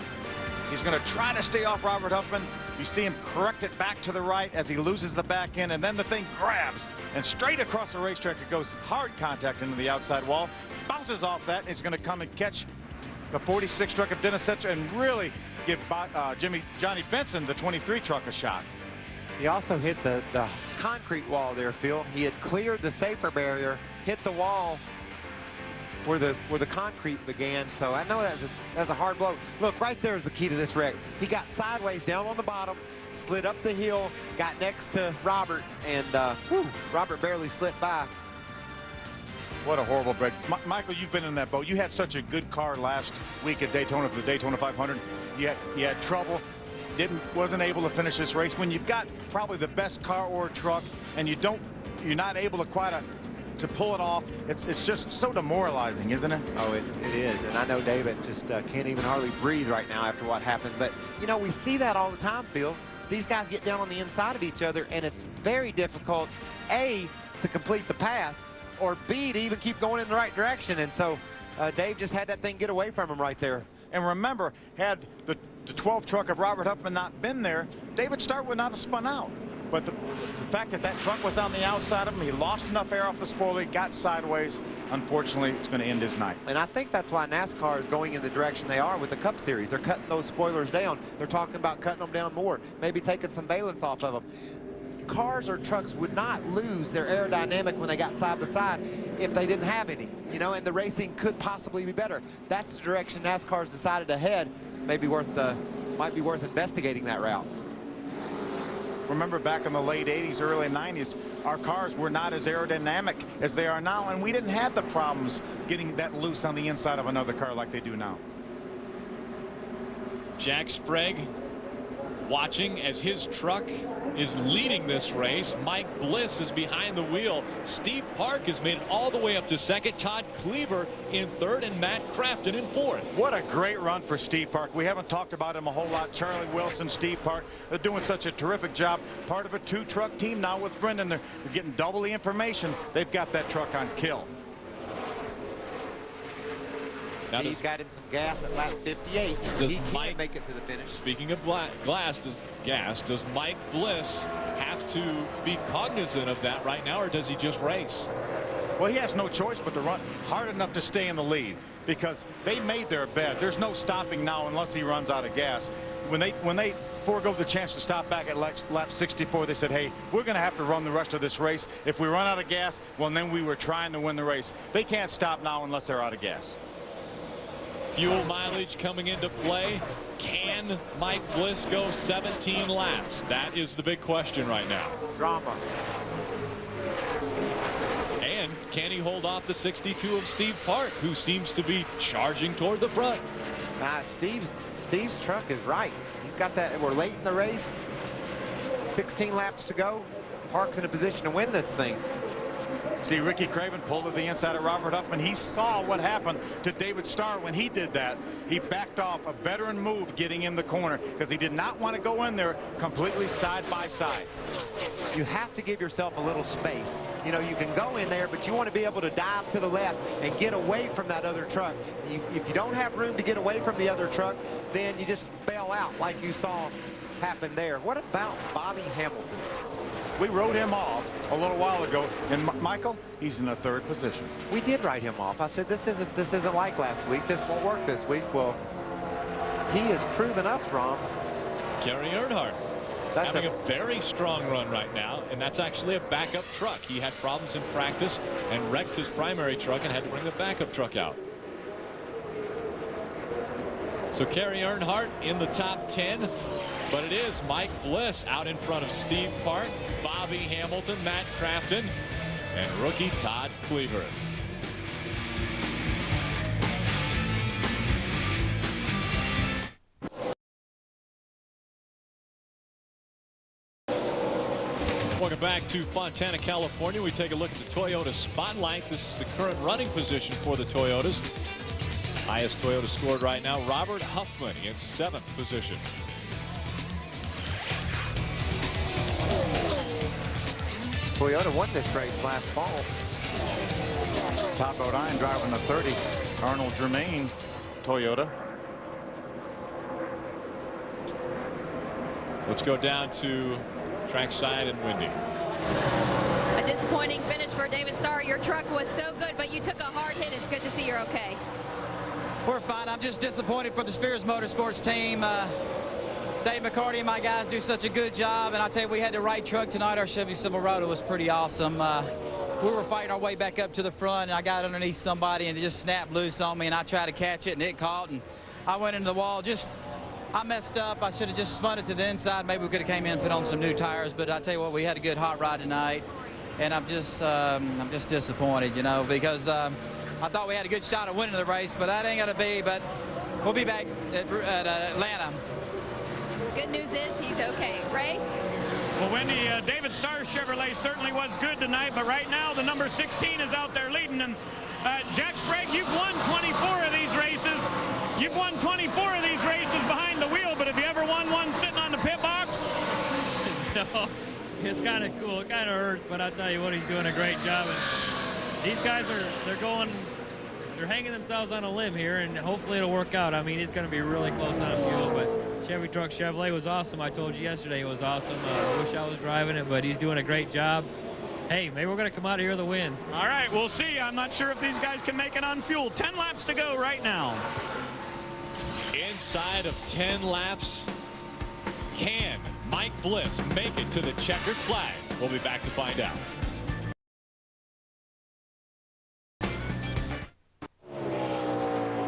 He's going to try to stay off Robert Huffman. You see him correct it back to the right as he loses the back end, and then the thing grabs, and straight across the racetrack it goes. Hard contact into the outside wall, bounces off that, and he's going to come and catch the 46 truck of Dennis Setzer and really give Johnny Benson, the 23 truck, a shot. He also hit the concrete wall there, Phil. He had cleared the safer barrier, hit the wall where the concrete began. So I know that's a hard blow. Look, right there is the key to this wreck. He got sideways down on the bottom, slid up the hill, got next to Robert, and Robert barely slipped by. What a horrible break. Michael, you've been in that boat. You had such a good car last week at Daytona for the Daytona 500. You had trouble. Wasn't able to finish this race. When you've got probably the best car or truck and you don't you're not able to quite to pull it off. It's just so demoralizing, isn't it? Oh, it is. And I know David just can't even hardly breathe right now after what happened. But, you know, we see that all the time, Phil. These guys get down on the inside of each other, and it's very difficult, A, to complete the pass, or B, to even keep going in the right direction. And so Dave just had that thing get away from him right there. And remember, had the 12 truck of Robert Huffman not been there, David Starr would not have spun out. But the fact that that truck was on the outside of him, he lost enough air off the spoiler, got sideways. Unfortunately, it's going to end his night. And I think that's why NASCAR is going in the direction they are with the Cup Series. They're cutting those spoilers down. They're talking about cutting them down more, maybe taking some valence off of them. Cars or trucks would not lose their aerodynamic when they got side by side if they didn't have any, you know, and the racing could possibly be better. That's the direction NASCAR's decided to head. Might be worth investigating that route. Remember back in the late 80s, early 90s, our cars were not as aerodynamic as they are now, and we didn't have the problems getting that loose on the inside of another car like they do now. Jack Sprague watching as his truck is leading this race. Mike Bliss is behind the wheel. Steve Park has made it all the way up to second. Todd Cleaver in third, and Matt Crafton in fourth. What a great run for Steve Park. We haven't talked about him a whole lot. Charlie Wilson, Steve Park, they're doing such a terrific job. Part of a two-truck team now with Brendan. They're getting double the information. They've got that truck on kill. Steve got him some gas at lap 58. He can't make it to the finish. Speaking of gas, does Mike Bliss have to be cognizant of that right now, or does he just race? Well, he has no choice but to run hard enough to stay in the lead, because they made their bed. There's no stopping now unless he runs out of gas. When they forego the chance to stop back at lap 64, they said, hey, we're going to have to run the rest of this race. If we run out of gas, well, then we were trying to win the race. They can't stop now unless they're out of gas. Fuel mileage coming into play. Can Mike Bliss go 17 laps? That is the big question right now. Drama. And can he hold off the 62 of Steve Park, who seems to be charging toward the front? Steve's truck is right. He's got that. We're late in the race. 16 laps to go. Park's in a position to win this thing. See, Ricky Craven pulled to the inside of Robert Huffman. He saw what happened to David Starr when he did that. He backed off, a veteran move getting in the corner, because he did not want to go in there completely side by side. You have to give yourself a little space. You know, you can go in there, but you want to be able to dive to the left and get away from that other truck. If you don't have room to get away from the other truck, then you just bail out like you saw happen there. What about Bobby Hamilton? We wrote him off a little while ago, and Michael, he's in the third position. We did write him off. I said this isn't like last week. This won't work this week. Well, he has proven us wrong. Gary Earnhardt having a very strong run right now, and that's actually a backup truck. He had problems in practice and wrecked his primary truck and had to bring the backup truck out. So Gary Earnhardt in the top 10, but it is Mike Bliss out in front of Steve Park, Bobby Hamilton, Matt Crafton, and rookie Todd Cleaver. Welcome back to Fontana, California. We take a look at the Toyota Spotlight. This is the current running position for the Toyotas. Highest Toyota scored right now, Robert Huffman in 7th position. Toyota won this race last fall. Top Rhode Island driving the 30, Arnold Germain, Toyota. Let's go down to trackside and Windy. A disappointing finish for David Starr. Your truck was so good, but you took a hard hit. It's good to see you're okay. We're fine. I'm just disappointed for the Spears Motorsports team. Dave McCarty and my guys do such a good job, and I tell you, we had the right truck tonight. Our Chevy Silverado was pretty awesome. We were fighting our way back up to the front, and I got underneath somebody, and it just snapped loose on me, and I tried to catch it, and it caught, and I went into the wall. I messed up. I should have just spun it to the inside. Maybe we could have came in and put on some new tires, but I tell you what, we had a good hot ride tonight, and I'm just disappointed, you know, because I thought we had a good shot at winning the race, but that ain't going to be. But we'll be back at Atlanta. Good news is he's okay. Ray? Well, Wendy, David Starr's Chevrolet certainly was good tonight, but right now the number 16 is out there leading. And Jack Sprague, you've won 24 of these races. You've won 24 of these races behind the wheel, but have you ever won one sitting on the pit box? No, it's kind of cool. It kind of hurts, but I'll tell you what, he's doing a great job. And these guys they're hanging themselves on a limb here, and hopefully it'll work out. I mean, he's going to be really close on fuel, but Chevy Truck Chevrolet was awesome. I told you yesterday it was awesome. I wish I was driving it, but he's doing a great job. Hey, maybe we're going to come out of here with a win. All right, we'll see. I'm not sure if these guys can make it on fuel. 10 laps to go right now. Inside of 10 laps, can Mike Bliss make it to the checkered flag? We'll be back to find out.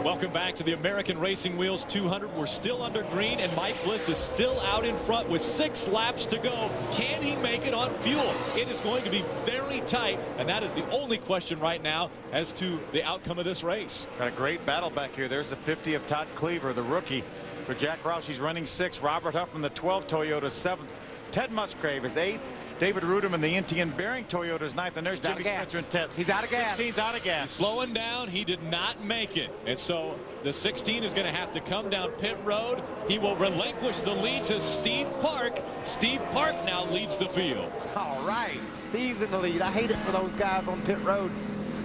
Welcome back to the American Racing Wheels 200. We're still under green, and Mike Bliss is still out in front with 6 laps to go. Can he make it on fuel? It is going to be very tight, and that is the only question right now as to the outcome of this race. Got a great battle back here. There's the 50 of Todd Cleaver, the rookie. For Jack Roush, he's running 6th. Robert Huffman, the 12 Toyota, 7th. Ted Musgrave is 8th. David Ruderman, the NTN Bearing Toyota, is 9th. And there's Jimmy Spencer in 10th. He's out of gas. 16's out of gas. He's slowing down. He did not make it. And so the 16 is going to have to come down pit road. He will relinquish the lead to Steve Park. Steve Park now leads the field. All right. Steve's in the lead. I hate it for those guys on pit road.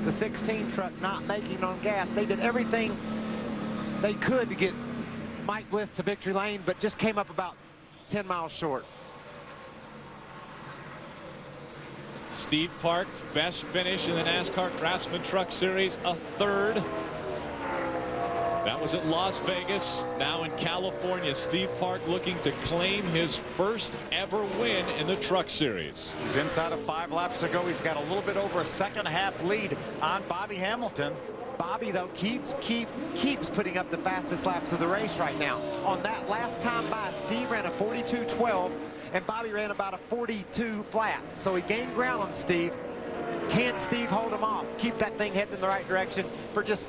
The 16 truck not making it on gas. They did everything they could to get Mike Bliss to victory lane, but just came up about 10 miles short. Steve Park's best finish in the NASCAR Craftsman Truck Series, a 3rd. That was at Las Vegas. Now in California, Steve Park looking to claim his first ever win in the Truck Series. He's inside of 5 laps to go. He's got a little bit over a second-half lead on Bobby Hamilton. Bobby, though, keeps putting up the fastest laps of the race right now. On that last time by, Steve ran a 42.12, and Bobby ran about a 42 flat. So he gained ground on Steve. Can Steve hold him off? Keep that thing heading in the right direction for just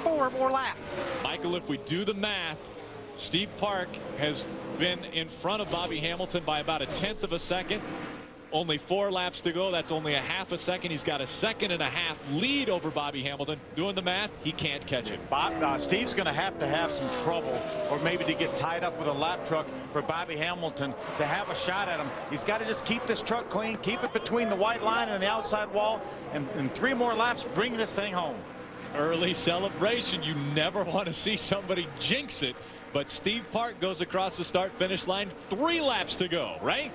4 more laps. Michael, if we do the math, Steve Park has been in front of Bobby Hamilton by about a 1/10 of a second. Only 4 laps to go. That's only a 1/2 a second. He's got a 1.5 seconds lead over Bobby Hamilton. Doing the math, he can't catch it. Steve's going to have some trouble, or maybe to get tied up with a lap truck for Bobby Hamilton to have a shot at him. He's got to just keep this truck clean, keep it between the white line and the outside wall, and in 3 more laps, bring this thing home. Early celebration. You never want to see somebody jinx it, but Steve Park goes across the start-finish line. 3 laps to go, right?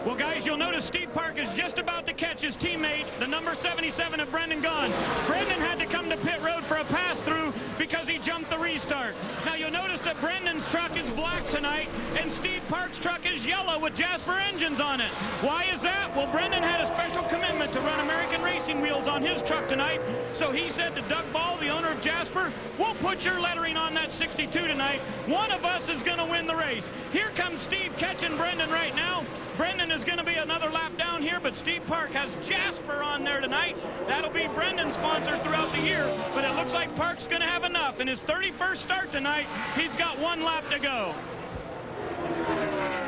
Well, guys, you'll notice Steve Park is just about to catch his teammate, the number 77 of Brendan Gaughan. Brendan had to come to pit road for a pass-through because he jumped the restart. Now, you'll notice that Brendan's truck is black tonight, and Steve Park's truck is yellow with Jasper engines on it. Why is that? Well, Brendan had a special commitment to run American Racing Wheels on his truck tonight, so he said to Doug Ball, the owner of Jasper, we'll put your lettering on that 62 tonight. One of us is going to win the race. Here comes Steve catching Brendan right now. Brendan is going to be another lap down here, but Steve Park has Jasper on there tonight. That'll be Brendan's sponsor throughout the year, but it looks like Park's going to have enough. In his 31st start tonight, he's got 1 lap to go.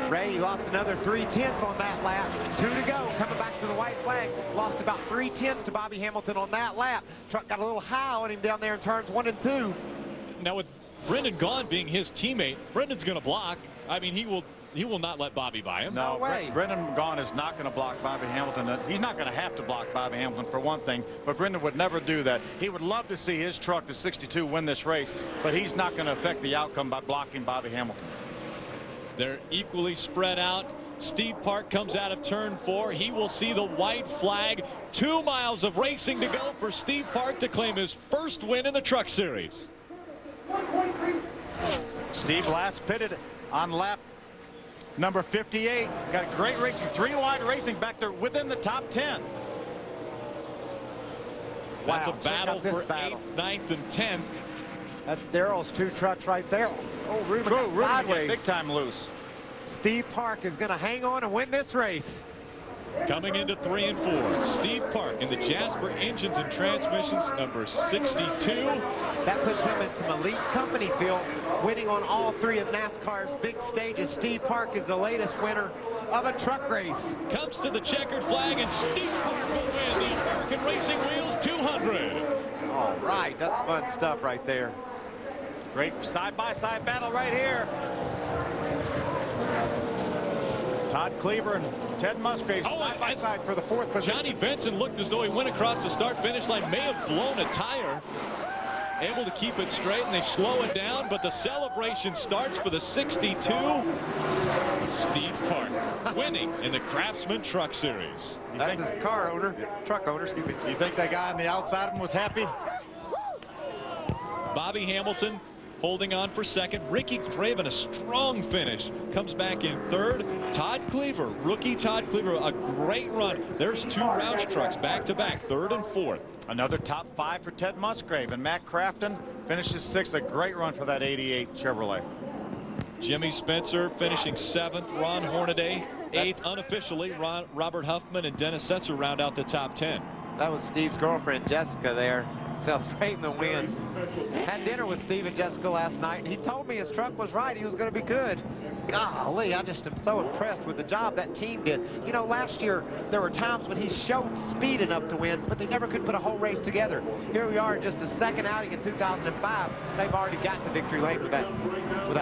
Ray lost another 3/10 on that lap. 2 to go. Coming back to the white flag. Lost about 3/10 to Bobby Hamilton on that lap. Truck got a little high on him down there in turns 1 and 2. Now, with Brendan Gaughan being his teammate, Brendan's going to block. I mean, he will not let Bobby by him. No way. Brendan Gaughan is not going to block Bobby Hamilton. He's not going to have to block Bobby Hamilton for one thing, but Brendan would never do that. He would love to see his truck, the 62, win this race, but he's not going to affect the outcome by blocking Bobby Hamilton. They're equally spread out. Steve Park comes out of turn 4. He will see the white flag. 2 miles of racing to go for Steve Park to claim his first win in the Truck Series. Steve last pitted on lap number 58. Got great racing, 3 wide racing back there within the top 10. That's a battle for 8th, 9th, and 10th. That's Darrell's 2 trucks right there. Oh, Ruben got big time loose. Steve Park is going to hang on and win this race. Coming into 3 and 4, Steve Park in the Jasper Engines and Transmissions, number 62. That puts him in some elite company, Phil, winning on all 3 of NASCAR's big stages. Steve Park is the latest winner of a truck race. Comes to the checkered flag, and Steve Park will win the American Racing Wheels 200. All right, that's fun stuff right there. Great side-by-side battle right here. Todd Cleaver and Ted Musgrave side-by-side for the 4th position. Johnny Benson looked as though he went across the start-finish line, may have blown a tire. Able to keep it straight, and they slow it down, but the celebration starts for the 62. Steve Park winning in the Craftsman Truck Series. That's his car owner, truck owner, excuse me. You think that guy on the outside of him was happy? Bobby Hamilton holding on for second. Ricky Craven, a strong finish, comes back in third. Todd Cleaver, rookie Todd Cleaver, a great run. There's 2 Roush trucks back-to-back, 3rd and 4th. Another top 5 for Ted Musgrave, and Matt Crafton finishes 6th. A great run for that 88 Chevrolet. Jimmy Spencer finishing 7th. Ron Hornaday 8th unofficially. Robert Huffman and Dennis Setzer round out the top 10. That was Steve's girlfriend, Jessica, there, celebrating the win. Had dinner with Steve and Jessica last night, and he told me his truck was right. He was going to be good. Golly, I just am so impressed with the job that team did. You know, last year, there were times when he showed speed enough to win, but they never could put a whole race together. Here we are in just the 2nd outing in 2005. They've already got to victory lane with that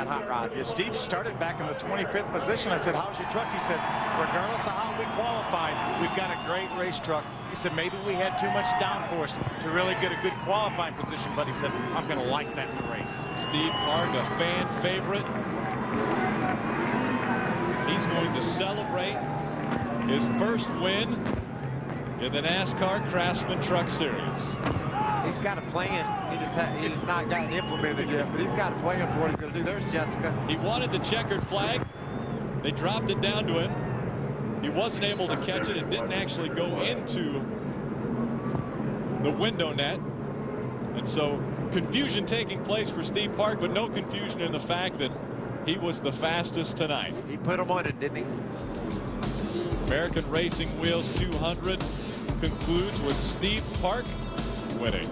hot rod. Yeah, Steve started back in the 25th position. I said, how's your truck? He said, regardless of how we qualified, we've got a great race truck. He said, maybe we had too much downforce to really get a good qualifying position, but he said, I'm going to like that in the race. Steve Park, a fan favorite. He's going to celebrate his first win in the NASCAR Craftsman Truck Series. He's got a plan. He's not got it implemented yet, but he's got a plan for what he's going to do. There's Jessica. He wanted the checkered flag. They dropped it down to him. He wasn't able to catch it and didn't actually go into the window net. And so confusion taking place for Steve Park, but no confusion in the fact that he was the fastest tonight. He put him on it, didn't he? American Racing Wheels 200 concludes with Steve Park winning.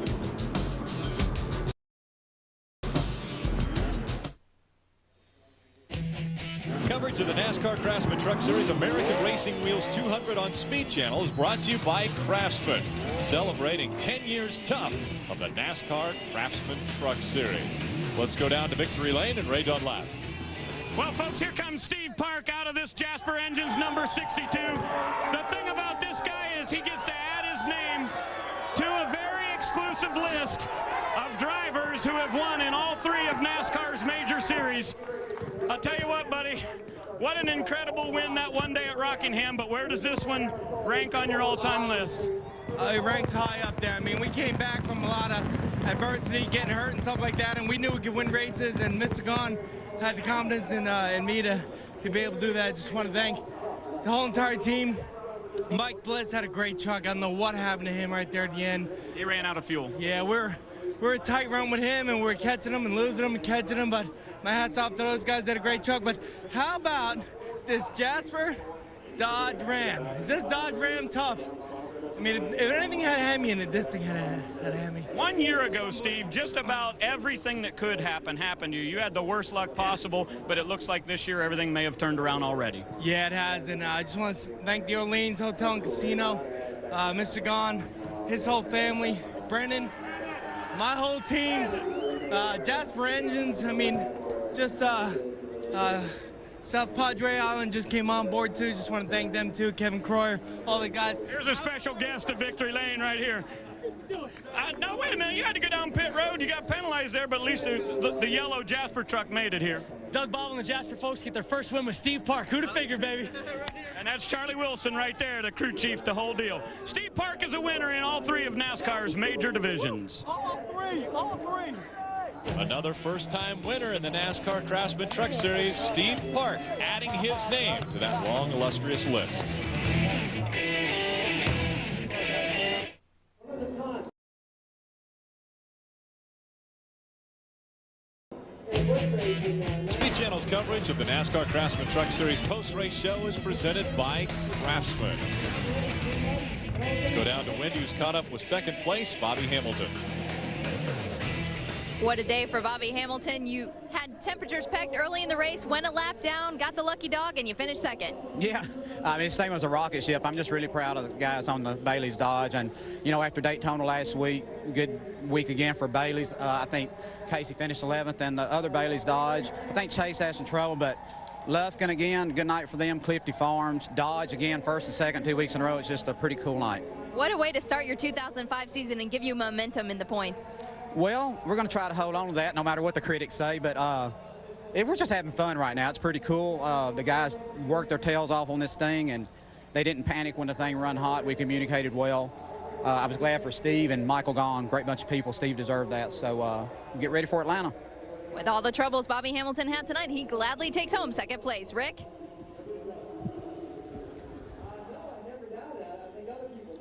Coverage of the NASCAR Craftsman Truck Series American Racing Wheels 200 on Speed Channel is brought to you by Craftsman, celebrating 10 years tough of the NASCAR Craftsman Truck Series. Let's go down to Victory Lane and Ray Dunlap. Well, folks, here comes Steve Park out of this Jasper Engines number 62. The thing about this guy is he gets to add his name to a very exclusive list of drivers who have won in all 3 of NASCAR's major series. I'll tell you what, buddy, what an incredible win that one day at Rockingham, but where does this one rank on your all-time list? It ranks high up there. I mean, we came back from a lot of adversity, getting hurt and stuff like that, and we knew we could win races, and Mr. Gahn had the confidence in me to be able to do that. I just want to thank the whole entire team. Mike Bliss had a great truck. I don't know what happened to him right there at the end. He ran out of fuel. Yeah, we're a tight run with him, and we're catching him and losing him and catching him, but my hat's off to those guys that had a great truck. But how about this Jasper Dodge Ram? Is this Dodge Ram tough? I mean, if anything had a Hemi in it, this thing had a Hemi. 1 year ago, Steve, just about everything that could happen happened to you. You had the worst luck possible, but it looks like this year everything may have turned around already. Yeah, it has, and I just want to thank the Orleans Hotel and Casino, Mr. Gahn, his whole family, Brendan, my whole team, Jasper Engines. I mean, just South Padre Island just came on board too. Just want to thank them too, Kevin Croyer, all the guys. Here's a special guest of Victory Lane right here. No, wait a minute. You had to go down pit road. You got penalized there, but at least the yellow Jasper truck made it here. Doug Bobble and the Jasper folks get their first win with Steve Park. Who'd have figured, baby? And that's Charlie Wilson right there, the crew chief, the whole deal. Steve Park is a winner in all 3 of NASCAR's major divisions. All three. Another first-time winner in the NASCAR Craftsman Truck Series, Steve Park, adding his name to that long, illustrious list. Speed Channel's coverage of the NASCAR Craftsman Truck Series post-race show is presented by Craftsman. Let's go down to Wendy, who's caught up with second place, Bobby Hamilton. What a day for Bobby Hamilton. You had temperatures pegged early in the race, went a lap down, got the lucky dog, and you finished second. Yeah, I mean, same as a rocket ship. I'm just really proud of the guys on the Bailey's Dodge. And, you know, after Daytona last week, good week again for Bailey's. I think Casey finished 11th, and the other Bailey's Dodge. I think Chase had some trouble, but Lufkin again, good night for them. Clifty Farms, Dodge again, first and second 2 weeks in a row. It's just a pretty cool night. What a way to start your 2005 season and give you momentum in the points. Well, we're going to try to hold on to that no matter what the critics say, but we're just having fun right now. It's pretty cool. The guys worked their tails off on this thing, and they didn't panic when the thing run hot. We communicated well. I was glad for Steve and Michael Gahn, great bunch of people. Steve deserved that, so get ready for Atlanta. With all the troubles Bobby Hamilton had tonight, he gladly takes home second place. Rick?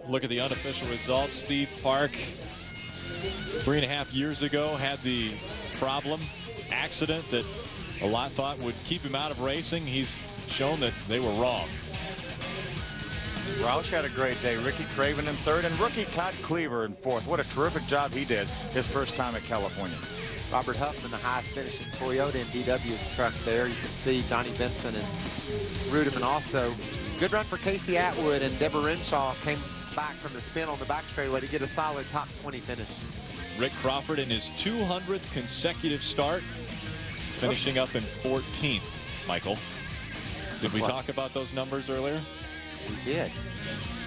Look at the unofficial results. Steve Park, 3.5 years ago, had the accident that a lot thought would keep him out of racing. He's shown that they were wrong. Roush had a great day. Ricky Craven in third, and rookie Todd Cleaver in fourth. What a terrific job he did his first time at California. Robert Huffman, the highest finishing Toyota in DW's truck there. You can see Johnny Benson and Ruderman also. Good run for Casey Atwood, and Deborah Renshaw came back from the spin on the back straightaway to get a solid top 20 finish. Rick Crawford in his 200th consecutive start, finishing up in 14th. Michael, did we talk about those numbers earlier? We did.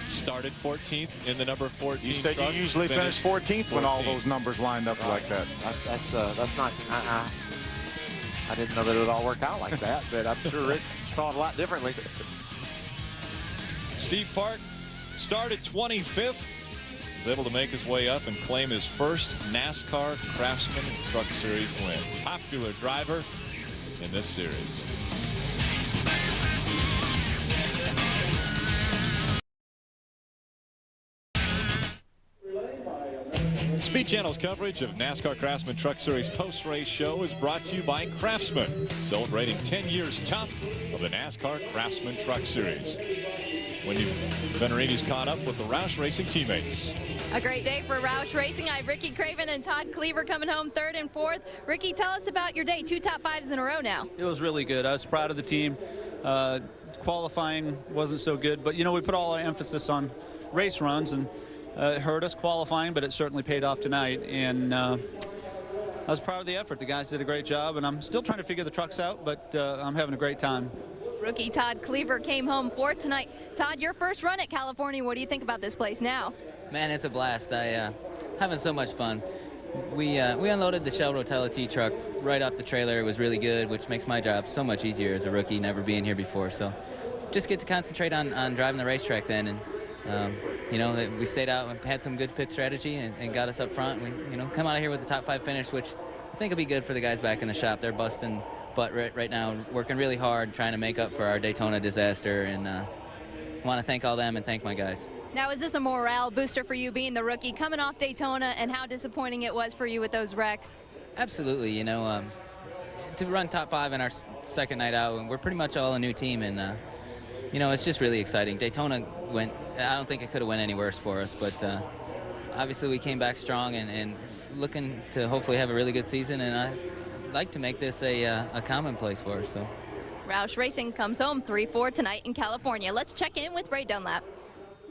Started 14th in the number 14. You said you usually finish 14th when all those numbers lined up like that. That's not. I didn't know that it would all work out like that, but I'm sure Rick saw it a lot differently. Steve Park started 25th. Was able to make his way up and claim his first NASCAR Craftsman Truck Series win. Popular driver in this series. Speed Channel's coverage of NASCAR Craftsman Truck Series post-race show is brought to you by Craftsman, celebrating 10 years tough of the NASCAR Craftsman Truck Series. Wendy Vennerini's caught up with the Roush Racing teammates. A great day for Roush Racing. I have Ricky Craven and Todd Cleaver coming home third and fourth. Ricky, tell us about your day. 2 top 5s in a row now. It was really good. I was proud of the team. Qualifying wasn't so good, but, you know, we put all our emphasis on race runs, and it hurt us qualifying, but it certainly paid off tonight. And I was proud of the effort. The guys did a great job, and I'm still trying to figure the trucks out, but I'm having a great time. Rookie Todd Cleaver came home fourth tonight. Todd, your first run at California. What do you think about this place now? Man, it's a blast. Having so much fun. We unloaded the Shell Rotella T truck right off the trailer. It was really good, which makes my job so much easier as a rookie, never being here before. So just get to concentrate on driving the racetrack then. And, you know, we stayed out and had some good pit strategy and got us up front. We, you know, come out of here with a top 5 finish, which I think will be good for the guys back in the shop. They're busting butt right now, working really hard, trying to make up for our Daytona disaster. And want to thank all them and thank my guys. Now, is this a morale booster for you being the rookie, coming off Daytona, and how disappointing it was for you with those wrecks? Absolutely. You know, to run top 5 in our second night out, and we're pretty much all a new team, and you know, it's just really exciting. Daytona went, I don't think it could have went any worse for us, but obviously we came back strong and looking to hopefully have a really good season, and I'd like to make this a commonplace for us. So. Roush Racing comes home 3-4 tonight in California. Let's check in with Ray Dunlap.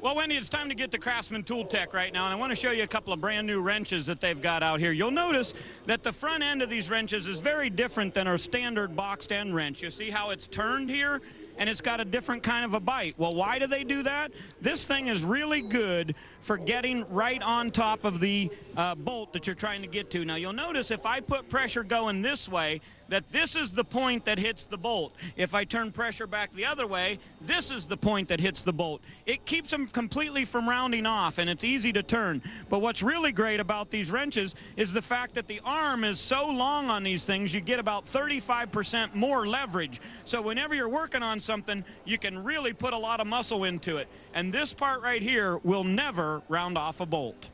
Well, Wendy, it's time to get to Craftsman Tool Tech right now, and I want to show you a couple of brand new wrenches that they've got out here. You'll notice that the front end of these wrenches is very different than our standard boxed end wrench. You see how it's turned here? And it's got a different kind of a bite. Well, why do they do that? This thing is really good for getting right on top of the bolt that you're trying to get to. Now, you'll notice if I put pressure going this way, that this is the point that hits the bolt. If I turn pressure back the other way, this is the point that hits the bolt. It keeps them completely from rounding off, and it's easy to turn. But what's really great about these wrenches is the fact that the arm is so long on these things, you get about 35% more leverage. So whenever you're working on something, you can really put a lot of muscle into it. And this part right here will never round off a bolt.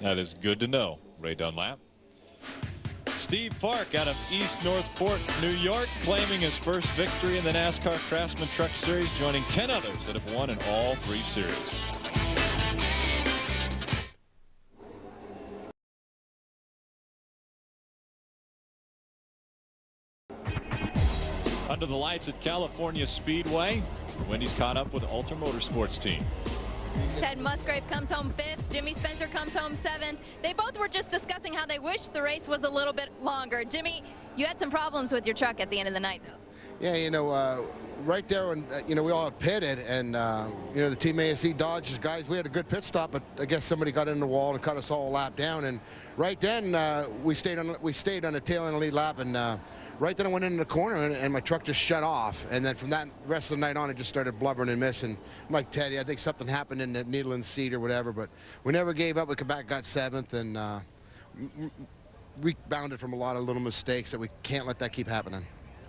That is good to know, Ray Dunlap. Steve Park out of East Northport, New York, claiming his first victory in the NASCAR Craftsman Truck Series, joining 10 others that have won in all 3 series. Under the lights at California Speedway, Wendy's caught up with Ultra Motorsports team. Ted Musgrave comes home 5th. Jimmy Spencer comes home 7th. They both were just discussing how they wish the race was a little bit longer. Jimmy, you had some problems with your truck at the end of the night, though. Yeah, you know, right there when, you know, we all had pitted and, you know, the Team ASE Dodge guys, we had a good pit stop, but I guess somebody got in the wall and cut us all a lap down. And right then we stayed on the tail end of the lead lap. And right then I went into the corner and my truck just shut off. And then from that rest of the night on, it just started blubbering and missing. I'm like, Teddy, I think something happened in the needle in the seat or whatever, but we never gave up. We came back, got 7th, and rebounded from a lot of little mistakes that we can't let that keep happening.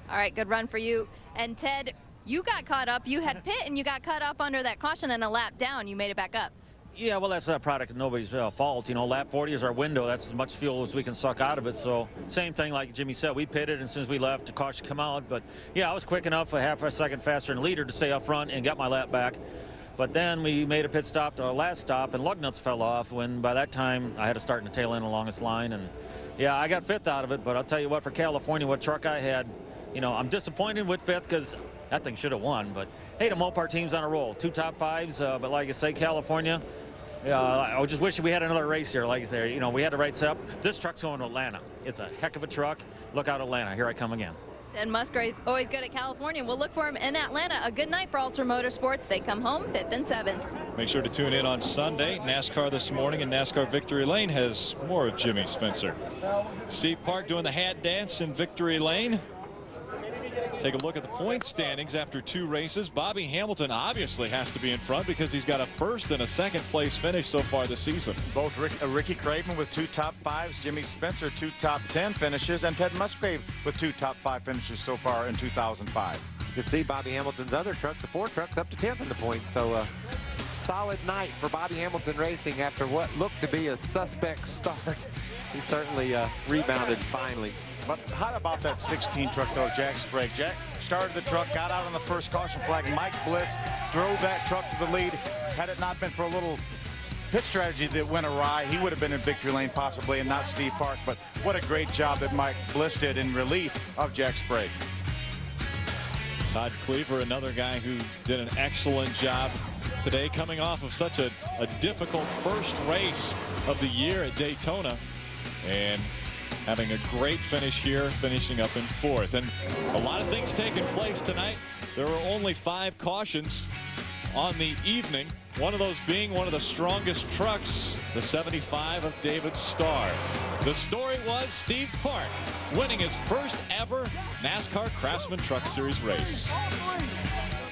All right, good run for you. And Ted, you got caught up. You had pit and you got caught up under that caution and a lap down. You made it back up. Yeah, well, that's a product of nobody's fault. You know, lap 40 is our window. That's as much fuel as we can suck out of it. So same thing like Jimmy said, we pitted, and as soon as we left, the caution come out. But yeah, I was quick enough, a half a second faster than leader to stay up front and get my lap back. But then we made a pit stop to our last stop, and lug nuts fell off when by that time I had to start in the tail end along this line. And yeah, I got 5th out of it, but I'll tell you what, for California, what truck I had, you know, I'm disappointed with 5th because that thing should have won. But hey, the Mopar team's on a roll. 2 top 5s, but like I say, California, I just wish we had another race here. Like I say, you know, we had the right setup. This truck's going to Atlanta. It's a heck of a truck. Look out, Atlanta. Here I come again. Ted Musgrave, always good at California. We'll look for him in Atlanta. A good night for Ultra Motorsports. They come home 5th and 7th. Make sure to tune in on Sunday. NASCAR This Morning and NASCAR Victory Lane has more of Jimmy Spencer. Steve Park doing the hat dance in Victory Lane. Take a look at the point standings after 2 races. Bobby Hamilton obviously has to be in front because he's got a 1st and a 2nd place finish so far this season. Both Ricky Craven with 2 top 5s, Jimmy Spencer 2 top 10 finishes, and Ted Musgrave with 2 top 5 finishes so far in 2005. You can see Bobby Hamilton's other truck, the 4 truck's up to 10th in the points. So solid night for Bobby Hamilton Racing after what looked to be a suspect start. He certainly rebounded finally. But how about that 16 truck, though, Jack Sprague? Jack started the truck, got out on the first caution flag. Mike Bliss drove that truck to the lead. Had it not been for a little pit strategy that went awry, he would have been in victory lane possibly and not Steve Park. But what a great job that Mike Bliss did in relief of Jack Sprague. Todd Cleaver, another guy who did an excellent job today, coming off of such a difficult first race of the year at Daytona. And having a great finish here, finishing up in 4th. And a lot of things taking place tonight. There were only 5 cautions on the evening. One of those being one of the strongest trucks, the 75 of David Starr. The story was Steve Park winning his first ever NASCAR Craftsman Truck Series race.